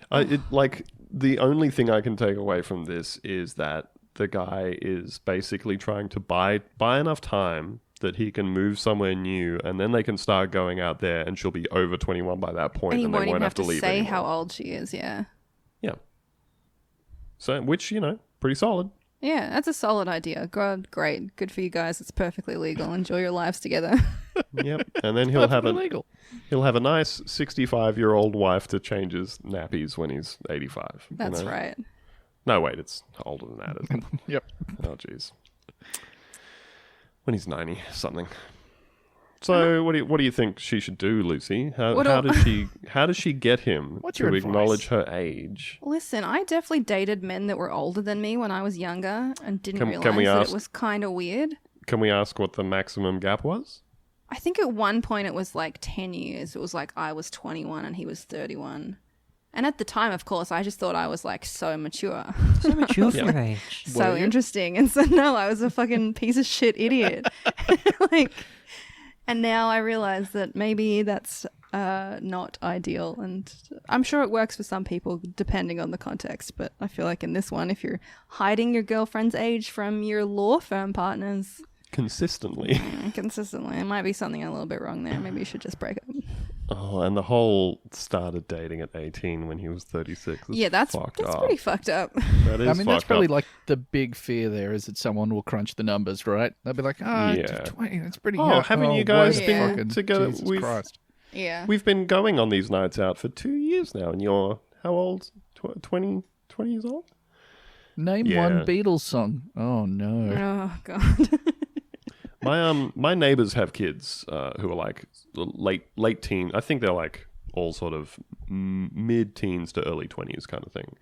The only thing I can take away from this is that the guy is basically trying to buy enough time that he can move somewhere new, and then they can start going out there, and she'll be over 21 by that point, And you and won't they even won't have to leave say anymore. how old she is, yeah. Yeah. So, which, pretty solid. Yeah, that's a solid idea. God, great. Good for you guys. It's perfectly legal. Enjoy your lives together. Yep. And then he'll have Perfectly legal. a nice 65-year-old wife to change his nappies when he's 85. That's right. No, wait, it's older than that, isn't it? Yep. Oh, jeez. When he's 90 something. So, what do you think she should do, Lucy? How does she get him What's to your advice? acknowledge her age? Listen, I definitely dated men that were older than me when I was younger and didn't Can realize we that ask- it was kind of weird. Can we ask what the maximum gap was? I think at one point it was like 10 years. It was like I was 21 and he was 31. And at the time, of course, I just thought I was like so mature. So mature for your age. So Were you? interesting. And so no, I was a fucking piece of shit idiot. And now I realize that maybe that's not ideal. And I'm sure it works for some people depending on the context. But I feel like in this one, if you're hiding your girlfriend's age from your law firm partners Consistently. consistently, it might be something a little bit wrong there. Maybe you should just break up. Oh, and the whole started dating at 18 when he was 36. Yeah, that's fucked that's up. pretty fucked up. That is I mean, that's fucked probably up. like the big fear there is that someone will crunch the numbers, right? They'll be like, Yeah. 20, that's pretty Oh, young. haven't you why guys the been fucking together? Jesus We've- Christ. Yeah. We've been going on these nights out for 2 years now, and you're how old? 20 years old? Name Yeah. one Beatles song. Oh, no. Oh god. My neighbors have kids who are like late teen. I think they're like all sort of mid-teens to early 20s kind of thing.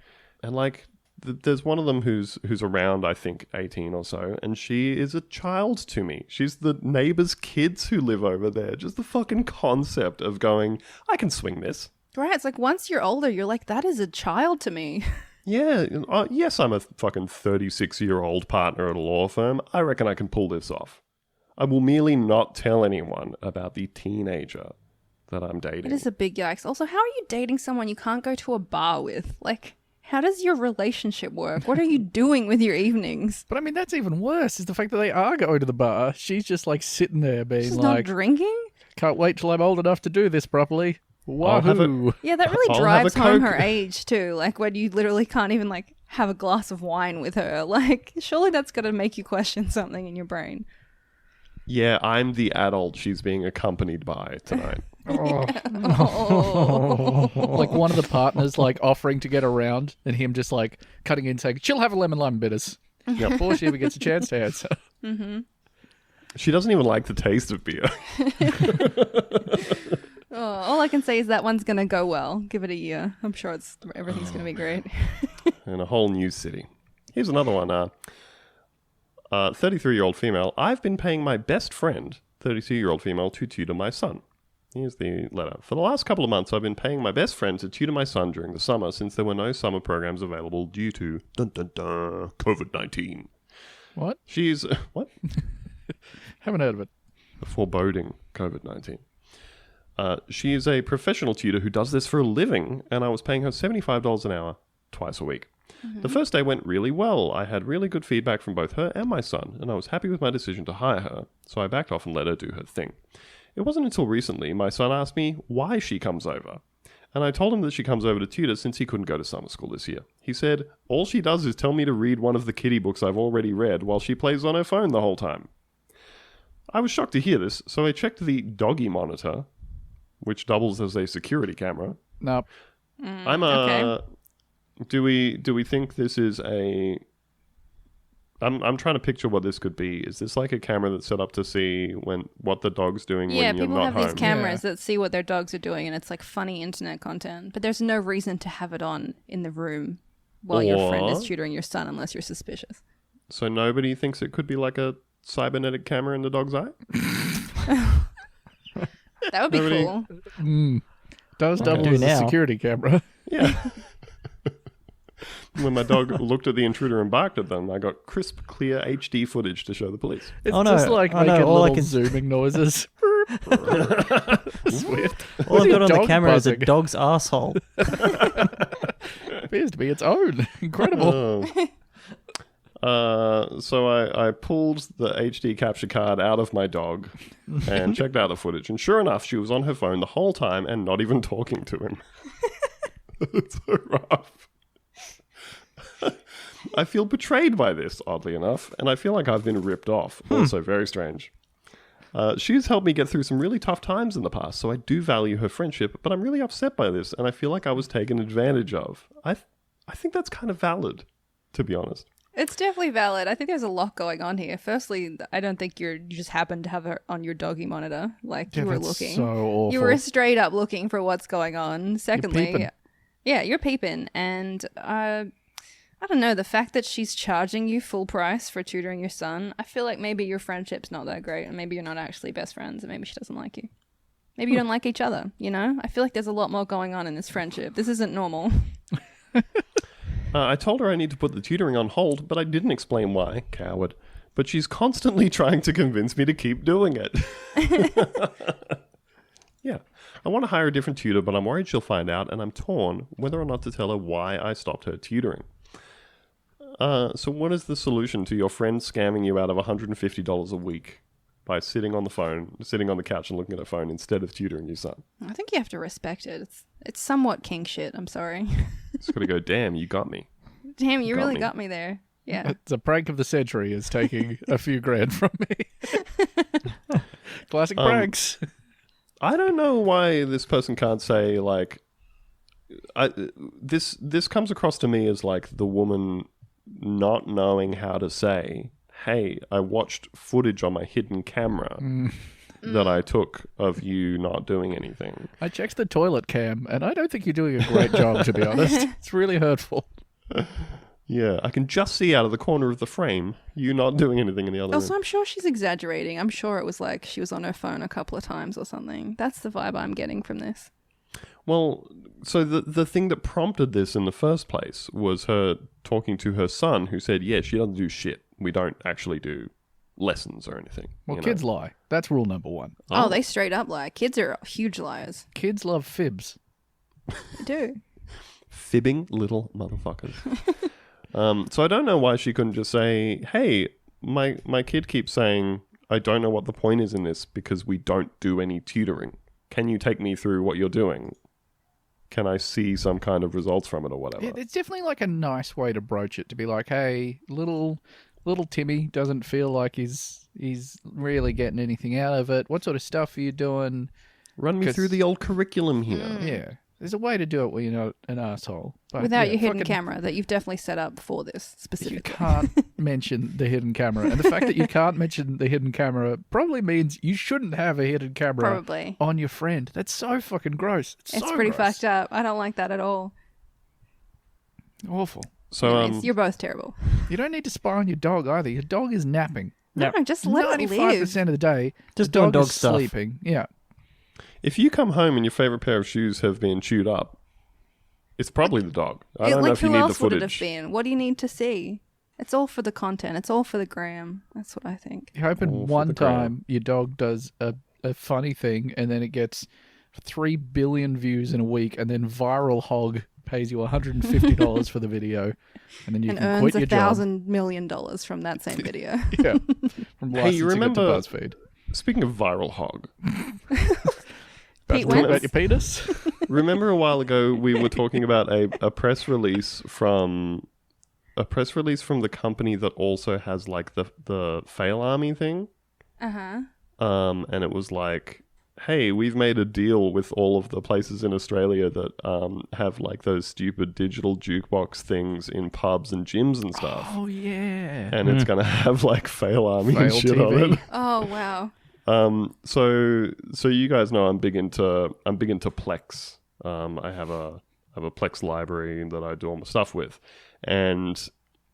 And like there's one of them who's around, I think 18 or so, and she is a child to me. She's the neighbor's kids who live over there. Just the fucking concept of going, I can swing this. Right, it's like once you're older, you're like, that is a child to me. Yeah, yes, I'm a fucking 36-year-old partner at a law firm. I reckon I can pull this off. I will merely not tell anyone about the teenager that I'm dating. It is a big yikes. Also, how are you dating someone you can't go to a bar with? Like, how does your relationship work? What are you doing with your evenings? But I mean, that's even worse, is the fact that they are going to the bar. She's just like sitting there being She's not like, drinking? can't wait till I'm old enough to do this properly. I'll have Wahoo. Yeah, that really I'll have a drives home Coke. her age too. Like when you literally can't even like have a glass of wine with her. Like, surely that's got to make you question something in your brain. Yeah, I'm the adult she's being accompanied by tonight. Oh. Like one of the partners like offering to get around and him just like cutting in saying, she'll have a lemon bitters. Yep. Before she even gets a chance to answer. She doesn't even like the taste of beer. Oh, all I can say is that one's going to go well. Give it a year. I'm sure everything's going to be great. In a whole new city. Here's another one. 33-year-old female. I've been paying my best friend, 32-year-old female, to tutor my son. Here's the letter. For the last couple of months, I've been paying my best friend to tutor my son during the summer since there were no summer programs available due to COVID-19. What? She's... what? Haven't heard of it. Foreboding COVID-19. She is a professional tutor who does this for a living, and I was paying her $75 an hour twice a week. The first day went really well. I had really good feedback from both her and my son, and I was happy with my decision to hire her, so I backed off and let her do her thing. It wasn't until recently my son asked me why she comes over, and I told him that she comes over to tutor since he couldn't go to summer school this year. He said, all she does is tell me to read one of the kiddie books I've already read while she plays on her phone the whole time. I was shocked to hear this, so I checked the doggy monitor, which doubles as a security camera. No. Okay. Do we think this is a... I'm trying to picture what this could be. Is this like a camera that's set up to see what the dog's doing Yeah, when you're people not have home? these cameras that see what their dogs are doing, and it's like funny internet content. But there's no reason to have it on in the room while your friend is Or- tutoring your son, unless you're suspicious. So nobody thinks it could be like a cybernetic camera in the dog's eye? That would be Nobody- cool. Does double do as a now. security camera. Yeah. When my dog looked at the intruder and barked at them, I got crisp, clear HD footage to show the police. It's Oh, no. just like Oh, no, making all I little can- zooming noises. Swift. All I've got on the Dog camera is a buzzing. dog's asshole. Appears to be its own. Incredible. So I pulled the HD capture card out of my dog and checked out the footage. And sure enough, she was on her phone the whole time and not even talking to him. It's so rough. I feel betrayed by this, oddly enough, and I feel like I've been ripped off. Also very strange. She's helped me get through some really tough times in the past, so I do value her friendship, but I'm really upset by this, and I feel like I was taken advantage of. I think that's kind of valid, to be honest. It's definitely valid. I think there's a lot going on here. Firstly, I don't think you just happened to have her on your doggy monitor. Like, you Yeah, were that's looking. so awful. You were straight up looking for what's going on. Secondly, peeping. yeah, you're peeping. And I don't know, the fact that she's charging you full price for tutoring your son, I feel like maybe your friendship's not that great, and maybe you're not actually best friends, and maybe she doesn't like you. Maybe you don't like each other, you know? I feel like there's a lot more going on in this friendship. This isn't normal. I told her I need to put the tutoring on hold, but I didn't explain why, coward. But she's constantly trying to convince me to keep doing it. Yeah, I want to hire a different tutor, but I'm worried she'll find out, and I'm torn whether or not to tell her why I stopped her tutoring. So what is the solution to your friend scamming you out of $150 a week by sitting on the couch and looking at her phone instead of tutoring your son? I think you have to respect it. It's somewhat king shit, I'm sorry. Just got to go, damn, you got me. Damn, you Got really me. got me there. Yeah. It's a prank of the century is taking a few grand from me. Classic pranks. I don't know why this person can't say, like, this comes across to me as like the woman not knowing how to say, hey, I watched footage on my hidden camera that I took of you not doing anything. I checked the toilet cam, and I don't think you're doing a great job, to be honest. It's really hurtful. Yeah, I can just see out of the corner of the frame you not doing anything in the other Also, room. I'm sure she's exaggerating. I'm sure it was like she was on her phone a couple of times or something. That's the vibe I'm getting from this. Well, so the thing that prompted this in the first place was her talking to her son, who said, yeah, she doesn't do shit. We don't actually do lessons or anything. Well, you know? kids lie. That's rule number one. Oh, they straight up lie. Kids are huge liars. Kids love fibs. They do. Fibbing little motherfuckers. So I don't know why she couldn't just say, hey, my kid keeps saying, I don't know what the point is in this because we don't do any tutoring. Can you take me through what you're doing? Can I see some kind of results from it or whatever? It's definitely like a nice way to broach it, to be like, hey, little Timmy doesn't feel like he's really getting anything out of it. What sort of stuff are you doing? Run me 'Cause- through the old curriculum here. Yeah. There's a way to do it where you're not an asshole. But Without yeah, your hidden fucking- camera that you've definitely set up for this You specifically. can't mention the hidden camera. And the fact that you can't mention the hidden camera probably means you shouldn't have a hidden camera Probably. on your friend. That's so fucking gross. It's so pretty gross. fucked up. I don't like that at all. Awful. So Anyways, you're both terrible. You don't need to spy on your dog either. Your dog is napping. Yep. No, just let it live. 95% of the day, Just the doing dog dog is stuff. sleeping. Yeah. if you come home and your favorite pair of shoes have been chewed up, it's probably the dog. I don't know if you who need the else would it have footage. been? What do you need to see? It's all for the content. It's all for the gram. That's what I think. You're hoping All for one the gram. time your dog does a funny thing and then it gets for 3 billion views in a week, and then Viral Hog pays you $150 for the video, and then you And can earns quit your job. $1,000 million from that same video. Yeah, from Hey, you licensing it to remember- BuzzFeed. Speaking of Viral Hog, Pete Talk about Wentz? your penis? remember a while ago we were talking about a press release from the company that also has like the Fail Army thing. Uh-huh. And it was like, hey, we've made a deal with all of the places in Australia that have like those stupid digital jukebox things in pubs and gyms and stuff. Oh yeah. And it's gonna have like Fail Army and Fail shit TV. on it. Oh, wow. So you guys know I'm big into Plex. I have a Plex library that I do all my stuff with, and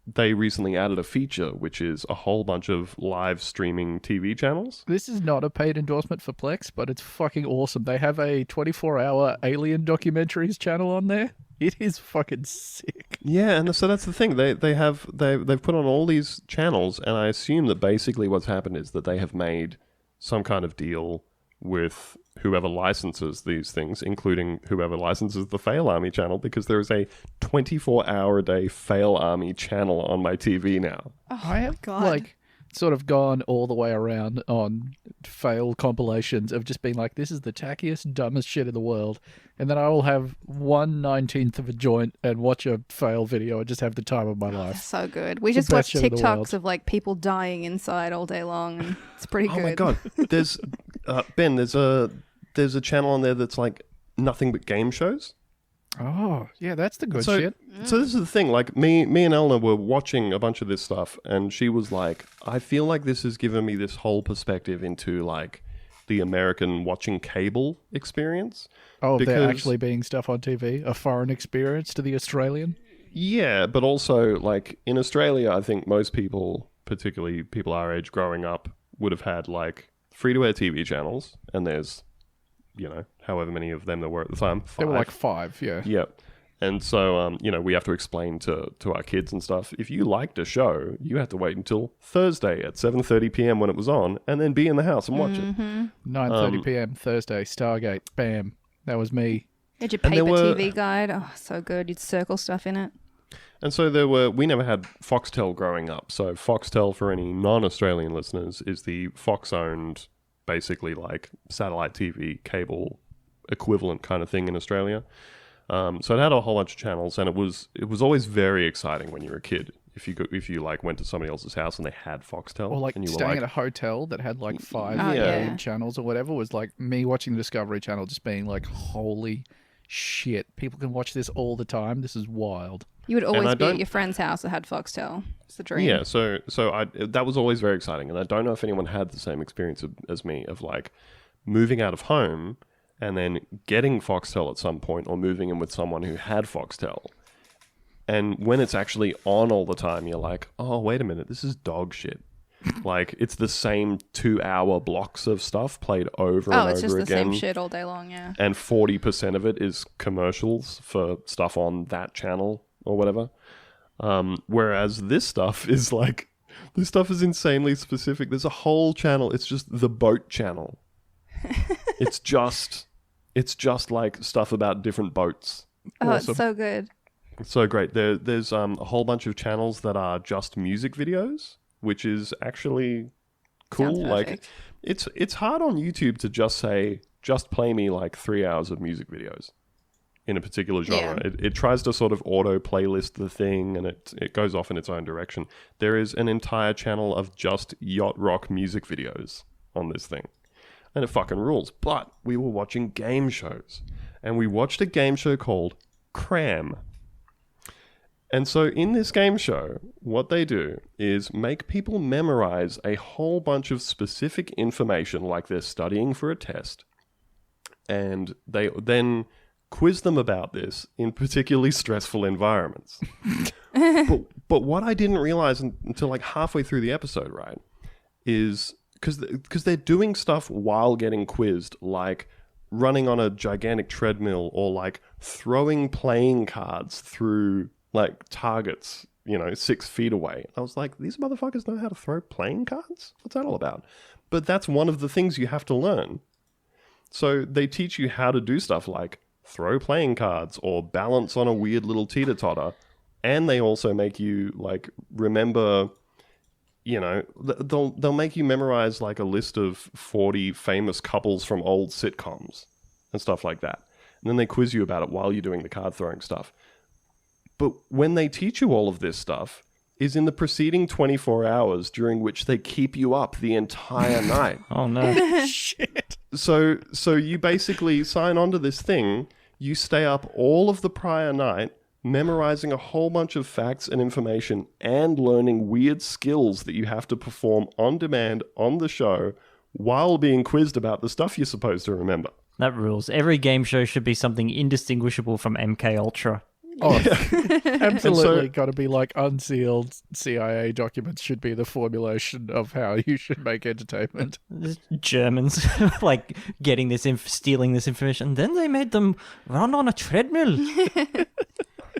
they recently added a feature which is a whole bunch of live streaming TV channels. This is not a paid endorsement for Plex, but it's fucking awesome. They have a 24-hour alien documentaries channel on there. It is fucking sick. Yeah, and so that's the thing. They've put on all these channels, and I assume that basically what's happened is that they have made some kind of deal with whoever licenses these things, including whoever licenses the Fail Army channel, because there is a 24-hour-a-day Fail Army channel on my TV now. I have God. like sort of gone all the way around on fail compilations of just being like, this is the tackiest, dumbest shit in the world. And then I will have 1/19th of a joint and watch a fail video and just have the time of my life. So good. We The just watch best shit in the world. TikToks of like people dying inside all day long, and it's pretty good. Oh my god! There's Ben. There's a channel on there that's like nothing but game shows. Oh, yeah, that's the good So, shit. so this is the thing. Like me and Elna were watching a bunch of this stuff, and she was like, "I feel like this has given me this whole perspective into like the American watching cable experience." Oh, there because- actually being stuff on TV, a foreign experience to the Australian. Yeah, but also like in Australia, I think most people, particularly people our age growing up, would have had like free-to-air TV channels, and there's, you know, however many of them there were at the time. 5. There were like 5, yeah. Yeah. And so, you know, we have to explain to our kids and stuff, if you liked a show, you had to wait until Thursday at 7:30 p.m. when it was on, and then be in the house and watch it. 9:30 p.m. Thursday, Stargate, bam. That was me. Had your And there paper were- TV guide. Oh, so good. You'd circle stuff in it. And so we never had Foxtel growing up. So Foxtel, for any non-Australian listeners, is the Fox-owned, basically like satellite TV cable equivalent kind of thing in Australia. So it had a whole bunch of channels, and it was always very exciting when you were a kid. If you like went to somebody else's house and they had Foxtel, Or like and you were staying like, at a hotel that had like 5 Oh, yeah. paid channels or whatever was like me watching the Discovery Channel just being like, holy shit, people can watch this all the time. This is wild. You would always I be at don't- your friend's house that had Foxtel. It's the dream. yeah. So that was always very exciting, and I don't know if anyone had the same experience as me of like moving out of home and then getting Foxtel at some point, or moving in with someone who had Foxtel. And when it's actually on all the time, you're like, oh, wait a minute, this is dog shit. Like, it's the same 2-hour blocks of stuff played over Oh, and it's just over the same again. shit all day long, yeah. And 40% of it is commercials for stuff on that channel or whatever. Whereas this stuff is like, this stuff is insanely specific. There's a whole channel. It's just the boat channel. It's just like stuff about different boats. Oh, Awesome. it's so good. It's so great. There's a whole bunch of channels that are just music videos, which is actually cool. Sounds Like perfect. it's hard on YouTube to just play me like 3 hours of music videos in a particular genre. Yeah. It tries to sort of auto playlist the thing, and it goes off in its own direction. There is an entire channel of just yacht rock music videos on this thing, and it fucking rules. But we were watching game shows, and we watched a game show called Cram. And so in this game show, what they do is make people memorize a whole bunch of specific information like they're studying for a test. And they then quiz them about this in particularly stressful environments. but what I didn't realize until like halfway through the episode, right, is because they're doing stuff while getting quizzed, like running on a gigantic treadmill or like throwing playing cards through like targets, 6 feet away. I was like, these motherfuckers know how to throw playing cards? What's that all about? But that's one of the things you have to learn. So they teach you how to do stuff like throw playing cards or balance on a weird little teeter-totter. And they also make you like remember, you know, they'll make you memorize like a list of 40 famous couples from old sitcoms and stuff like that. And then they quiz you about it while you're doing the card throwing stuff. But when they teach you all of this stuff is in the preceding 24 hours during which they keep you up the entire night. Oh no. Shit. So you basically sign on to this thing, you stay up all of the prior night, memorizing a whole bunch of facts and information and learning weird skills that you have to perform on demand on the show while being quizzed about the stuff you're supposed to remember. That rules. Every game show should be something indistinguishable from MK Ultra. Oh, absolutely. And Got to be like unsealed CIA documents should be the formulation of how you should make entertainment. Germans like getting this, stealing this information. Then they made them run on a treadmill.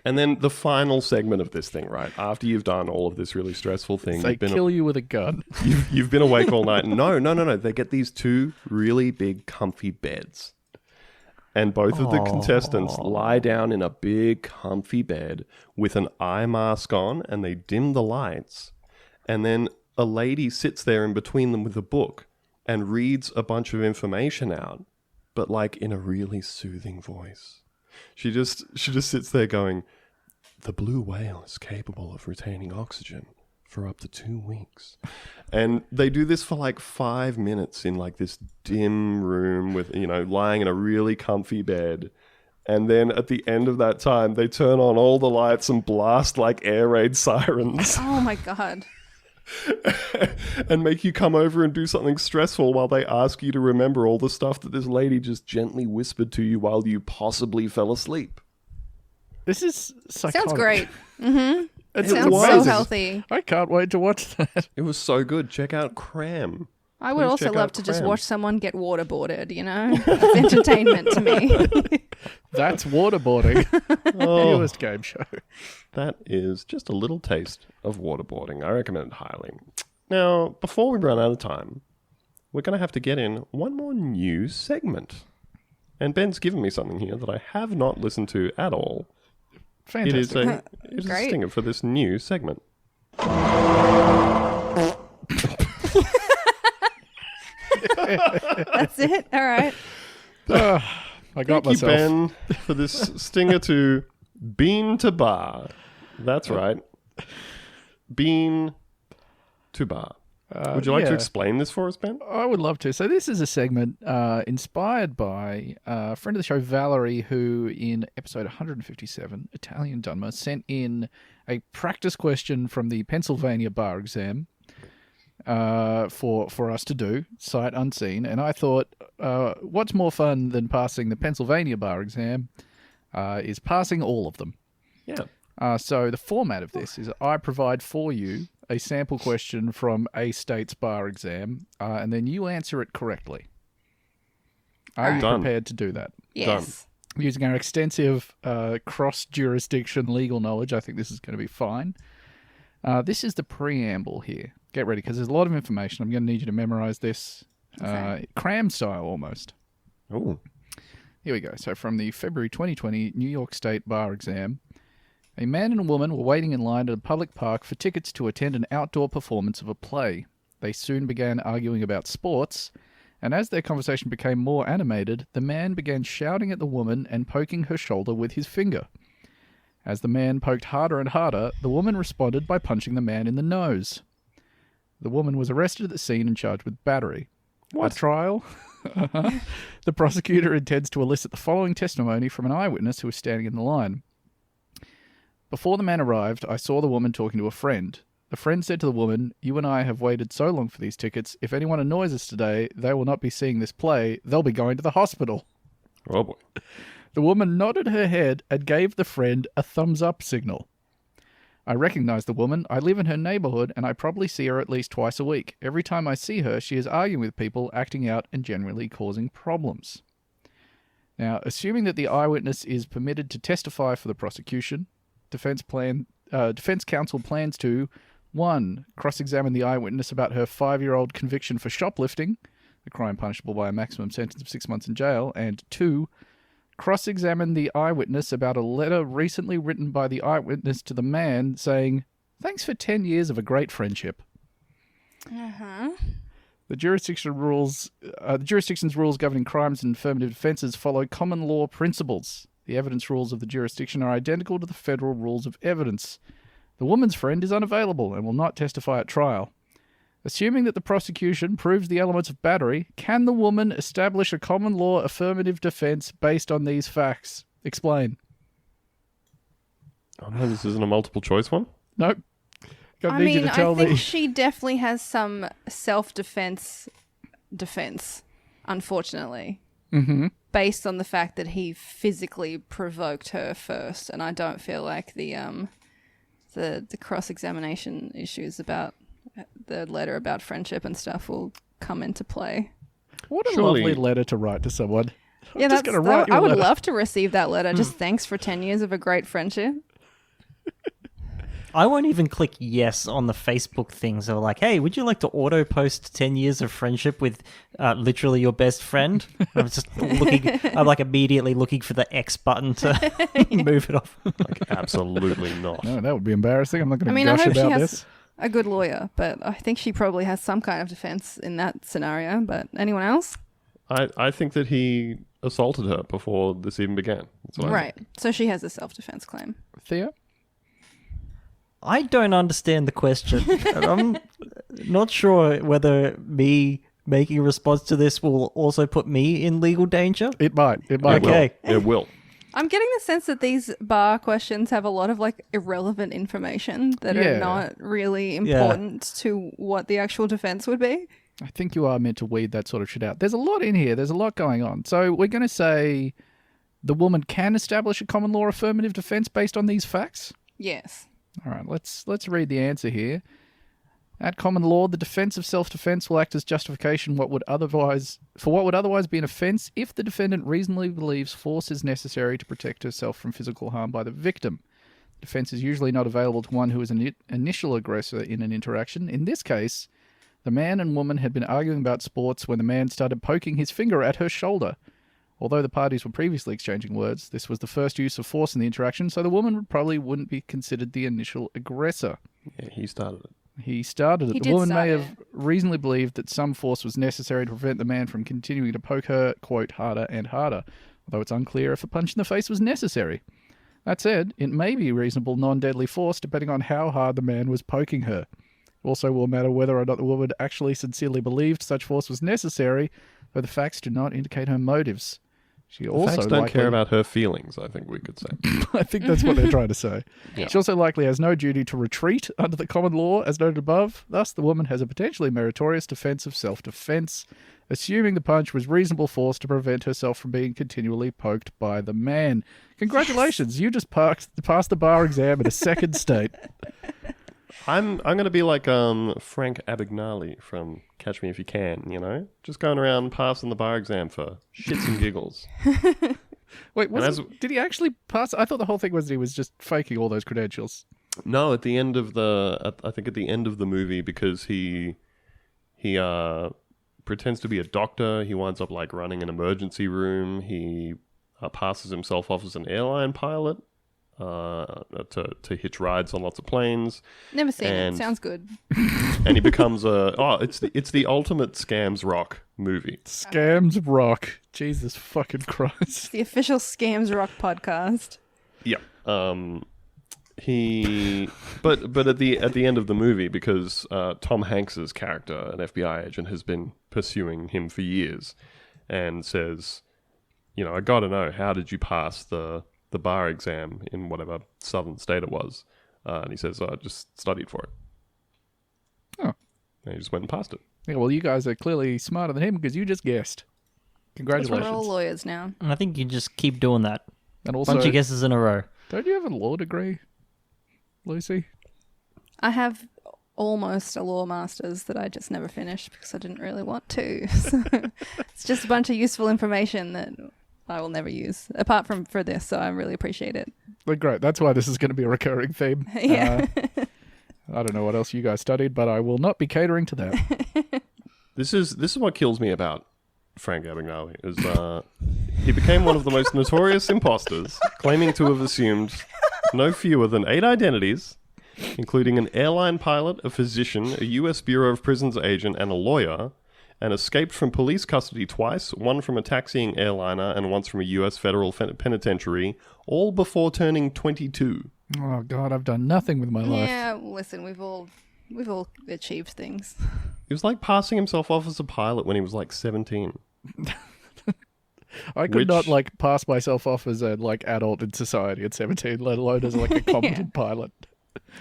And then the final segment of this thing, right? After you've done all of this really stressful thing, They kill you with a gun. you've been awake all night. No. They get these two really big, comfy beds. And both of the contestants lie down in a big, comfy bed with an eye mask on, and they dim the lights. And then a lady sits there in between them with a book and reads a bunch of information out, but like in a really soothing voice. She just sits there going, "The blue whale is capable of retaining oxygen for up to 2 weeks." And they do this for like 5 minutes in like this dim room with, you know, lying in a really comfy bed. And then at the end of that time, they turn on all the lights and blast like air raid sirens Oh my god. and make you come over and do something stressful while they ask you to remember all the stuff that this lady just gently whispered to you while you possibly fell asleep. This is psychotic. Sounds great. Mm-hmm. It Sounds so amazing. healthy. I can't wait to watch that. It was so good. Check out Cram. I would Please also check love out to just Cram. watch someone get waterboarded, you know? That's entertainment to me. That's waterboarding. Oh. Newest game show. That is just a little taste of waterboarding. I recommend it highly. Now, before we run out of time, we're going to have to get in one more new segment. And Ben's given me something here that I have not listened to at all. Fantastic. It is a Great. stinger for this new segment. That's it? All right. I got Thank you, myself. Ben, for this stinger to Bean to Bar. That's right. Bean to Bar. Would you like to yeah. explain this for us, Ben? I would love to. So this is a segment inspired by a friend of the show, Valerie, who in episode 157, Italian Dunmer, sent in a practice question from the Pennsylvania bar exam for us to do, sight unseen. And I thought, what's more fun than passing the Pennsylvania bar exam is passing all of them. Yeah. So the format of this is I provide for you a sample question from a state's bar exam, and then you answer it correctly. Are you Done. prepared to do that? Yes. Using our extensive cross-jurisdiction legal knowledge, I think this is going to be fine. This is the preamble here. Get ready, because there's a lot of information. I'm going to need you to memorize this. Okay. Cram style, almost. Oh. Here we go. So from the February 2020 New York State bar exam, a man and a woman were waiting in line at a public park for tickets to attend an outdoor performance of a play. They soon began arguing about sports, and as their conversation became more animated, the man began shouting at the woman and poking her shoulder with his finger. As the man poked harder and harder, the woman responded by punching the man in the nose. The woman was arrested at the scene and charged with battery. What? At trial, the prosecutor intends to elicit the following testimony from an eyewitness who was standing in the line. Before the man arrived, I saw the woman talking to a friend. The friend said to the woman, "You and I have waited so long for these tickets. If anyone annoys us today, they will not be seeing this play. They'll be going to the hospital." Oh, boy. The woman nodded her head and gave the friend a thumbs-up signal. I recognized the woman. I live in her neighborhood, and I probably see her at least twice a week. Every time I see her, she is arguing with people, acting out, and generally causing problems. Now, assuming that the eyewitness is permitted to testify for the prosecution, defense counsel plans to 1. Cross-examine the eyewitness about her 5-year-old conviction for shoplifting. a crime punishable by a maximum sentence of 6 months in jail, and 2, cross-examine the eyewitness about a letter recently written by the eyewitness to the man saying, "Thanks for 10 years of a great friendship." Uh-huh. The jurisdiction's rules governing crimes and affirmative defences follow common law principles. The evidence rules of the jurisdiction are identical to the federal rules of evidence. The woman's friend is unavailable and will not testify at trial. Assuming that the prosecution proves the elements of battery, can the woman establish a common law affirmative defence based on these facts? Explain. Oh no, this isn't a multiple choice one? Nope. I mean, I think she definitely has some self-defense defense, unfortunately, based on the fact that he physically provoked her first, and I don't feel like the cross-examination issues about the letter about friendship and stuff will come into play. What a Surely. lovely letter to write to someone. Yeah, just gonna write you a I would letter. love to receive that letter. Just thanks for 10 years of a great friendship. I won't even click yes on the Facebook things. They're like, hey, would you like to auto post 10 years of friendship with literally your best friend? I'm just looking, I'm like immediately looking for the X button to move it off. Like, absolutely not. No, that would be embarrassing. I'm not going to I gush hope she about has this. a good lawyer, but I think she probably has some kind of defense in that scenario. But anyone else? I think that he assaulted her before this even began. That's what I Right. So she has a self-defense claim. Thea? I don't understand the question. And I'm not sure whether me making a response to this will also put me in legal danger. It might. Okay. It will. I'm getting the sense that these bar questions have a lot of like irrelevant information that Yeah. are not really important to what the actual defense would be. I think you are meant to weed that sort of shit out. There's a lot in here. There's a lot going on. So we're going to say the woman can establish a common law affirmative defense based on these facts? Yes. All right, let's read the answer here. At common law, the defense of self-defense will act as justification for what would otherwise be an offense if the defendant reasonably believes force is necessary to protect herself from physical harm by the victim. Defense is usually not available to one who is an initial aggressor in an interaction. In this case, the man and woman had been arguing about sports when the man started poking his finger at her shoulder. Although the parties were previously exchanging words, this was the first use of force in the interaction, so the woman probably wouldn't be considered the initial aggressor. Yeah, he started it. He started it. He The did woman start may it. have reasonably believed that some force was necessary to prevent the man from continuing to poke her, quote, harder and harder, although it's unclear if a punch in the face was necessary. That said, it may be reasonable non-deadly force depending on how hard the man was poking her. It also will matter whether or not the woman actually sincerely believed such force was necessary, though the facts do not indicate her motives. She also Facts don't likely, care about her feelings, I think we could say. I think that's what they're trying to say. Yeah. She also likely has no duty to retreat under the common law, as noted above. Thus, the woman has a potentially meritorious defense of self-defense, assuming the punch was reasonable force to prevent herself from being continually poked by the man. Congratulations, you just passed the bar exam in a second state. I'm going to be like Frank Abagnale from Catch Me If You Can, you know? Just going around passing the bar exam for shits and giggles. Wait, did he actually pass? I thought the whole thing was that he was just faking all those credentials. No, at the end of I think at the end of the movie, because he pretends to be a doctor. He winds up like running an emergency room. He passes himself off as an airline pilot to hitch rides on lots of planes. Never seen And- it. Sounds good. And he becomes it's the ultimate scams rock movie. Scams rock. Jesus fucking Christ. The official Scams Rock podcast. Yeah. But at the end of the movie, because Tom Hanks's character, an FBI agent, has been pursuing him for years, and says, you know, I got to know, how did you pass the bar exam in whatever southern state it was? And he says, I just studied for it. Oh. And he just went and passed it. Yeah, well, you guys are clearly smarter than him because you just guessed. We're Congratulations. all lawyers now. And I think you just keep doing that. And also, Bunch of guesses in a row. don't you have a law degree, Lucy? I have almost a law master's that I just never finished because I didn't really want to. So it's just a bunch of useful information that I will never use, apart from for this, so I really appreciate it. Well, great. That's why this is going to be a recurring theme. Yeah. I don't know what else you guys studied, but I will not be catering to that. This is what kills me about Frank Abagnale, is he became one of the most notorious imposters, claiming to have assumed no fewer than 8 identities, including an airline pilot, a physician, a U.S. Bureau of Prisons agent, and a lawyer, and escaped from police custody twice, one from a taxiing airliner and once from a U.S. federal penitentiary, all before turning 22. Oh, God, I've done nothing with my life. Yeah, listen, we've all achieved things. He was like passing himself off as a pilot when he was like 17. I could not pass myself off as a adult in society at 17, let alone as a competent pilot.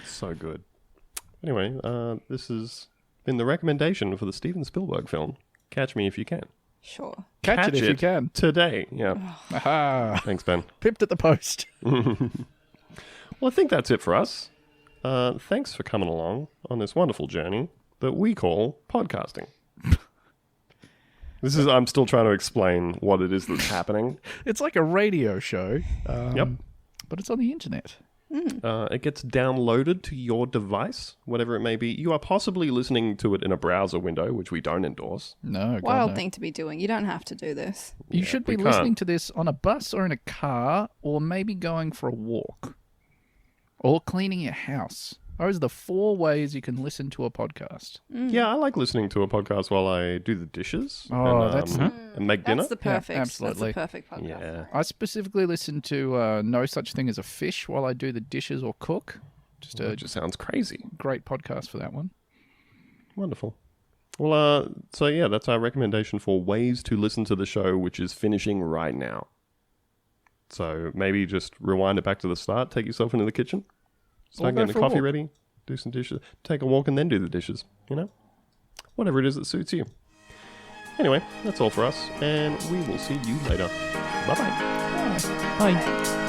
So good. Anyway, this has been the recommendation for the Steven Spielberg film, Catch Me If You Can. Sure. Catch it if you can. Today, yeah. Aha. Thanks, Ben. Pipped at the post. Well, I think that's it for us. Thanks for coming along on this wonderful journey that we call podcasting. I'm still trying to explain what it is that's happening. It's like a radio show. Yep. But it's on the internet. It gets downloaded to your device, whatever it may be. You are possibly listening to it in a browser window, which we don't endorse. No, God, Wild no. thing to be doing. You don't have to do this. You should be listening to this on a bus or in a car, or maybe going for a walk. Or cleaning your house. Those are the 4 ways you can listen to a podcast. Yeah, I like listening to a podcast while I do the dishes and make dinner. That's the perfect. absolutely. That's the perfect podcast. Yeah. I specifically listen to No Such Thing as a Fish while I do the dishes or cook. That just sounds crazy. Great podcast for that one. Wonderful. Well, so yeah, that's our recommendation for ways to listen to the show, which is finishing right now. So maybe just rewind it back to the start, take yourself into the kitchen, start go getting the for a coffee walk. ready, do some dishes, take a walk and then do the dishes, Whatever it is that suits you. Anyway, that's all for us, and we will see you later. Bye-bye. Bye.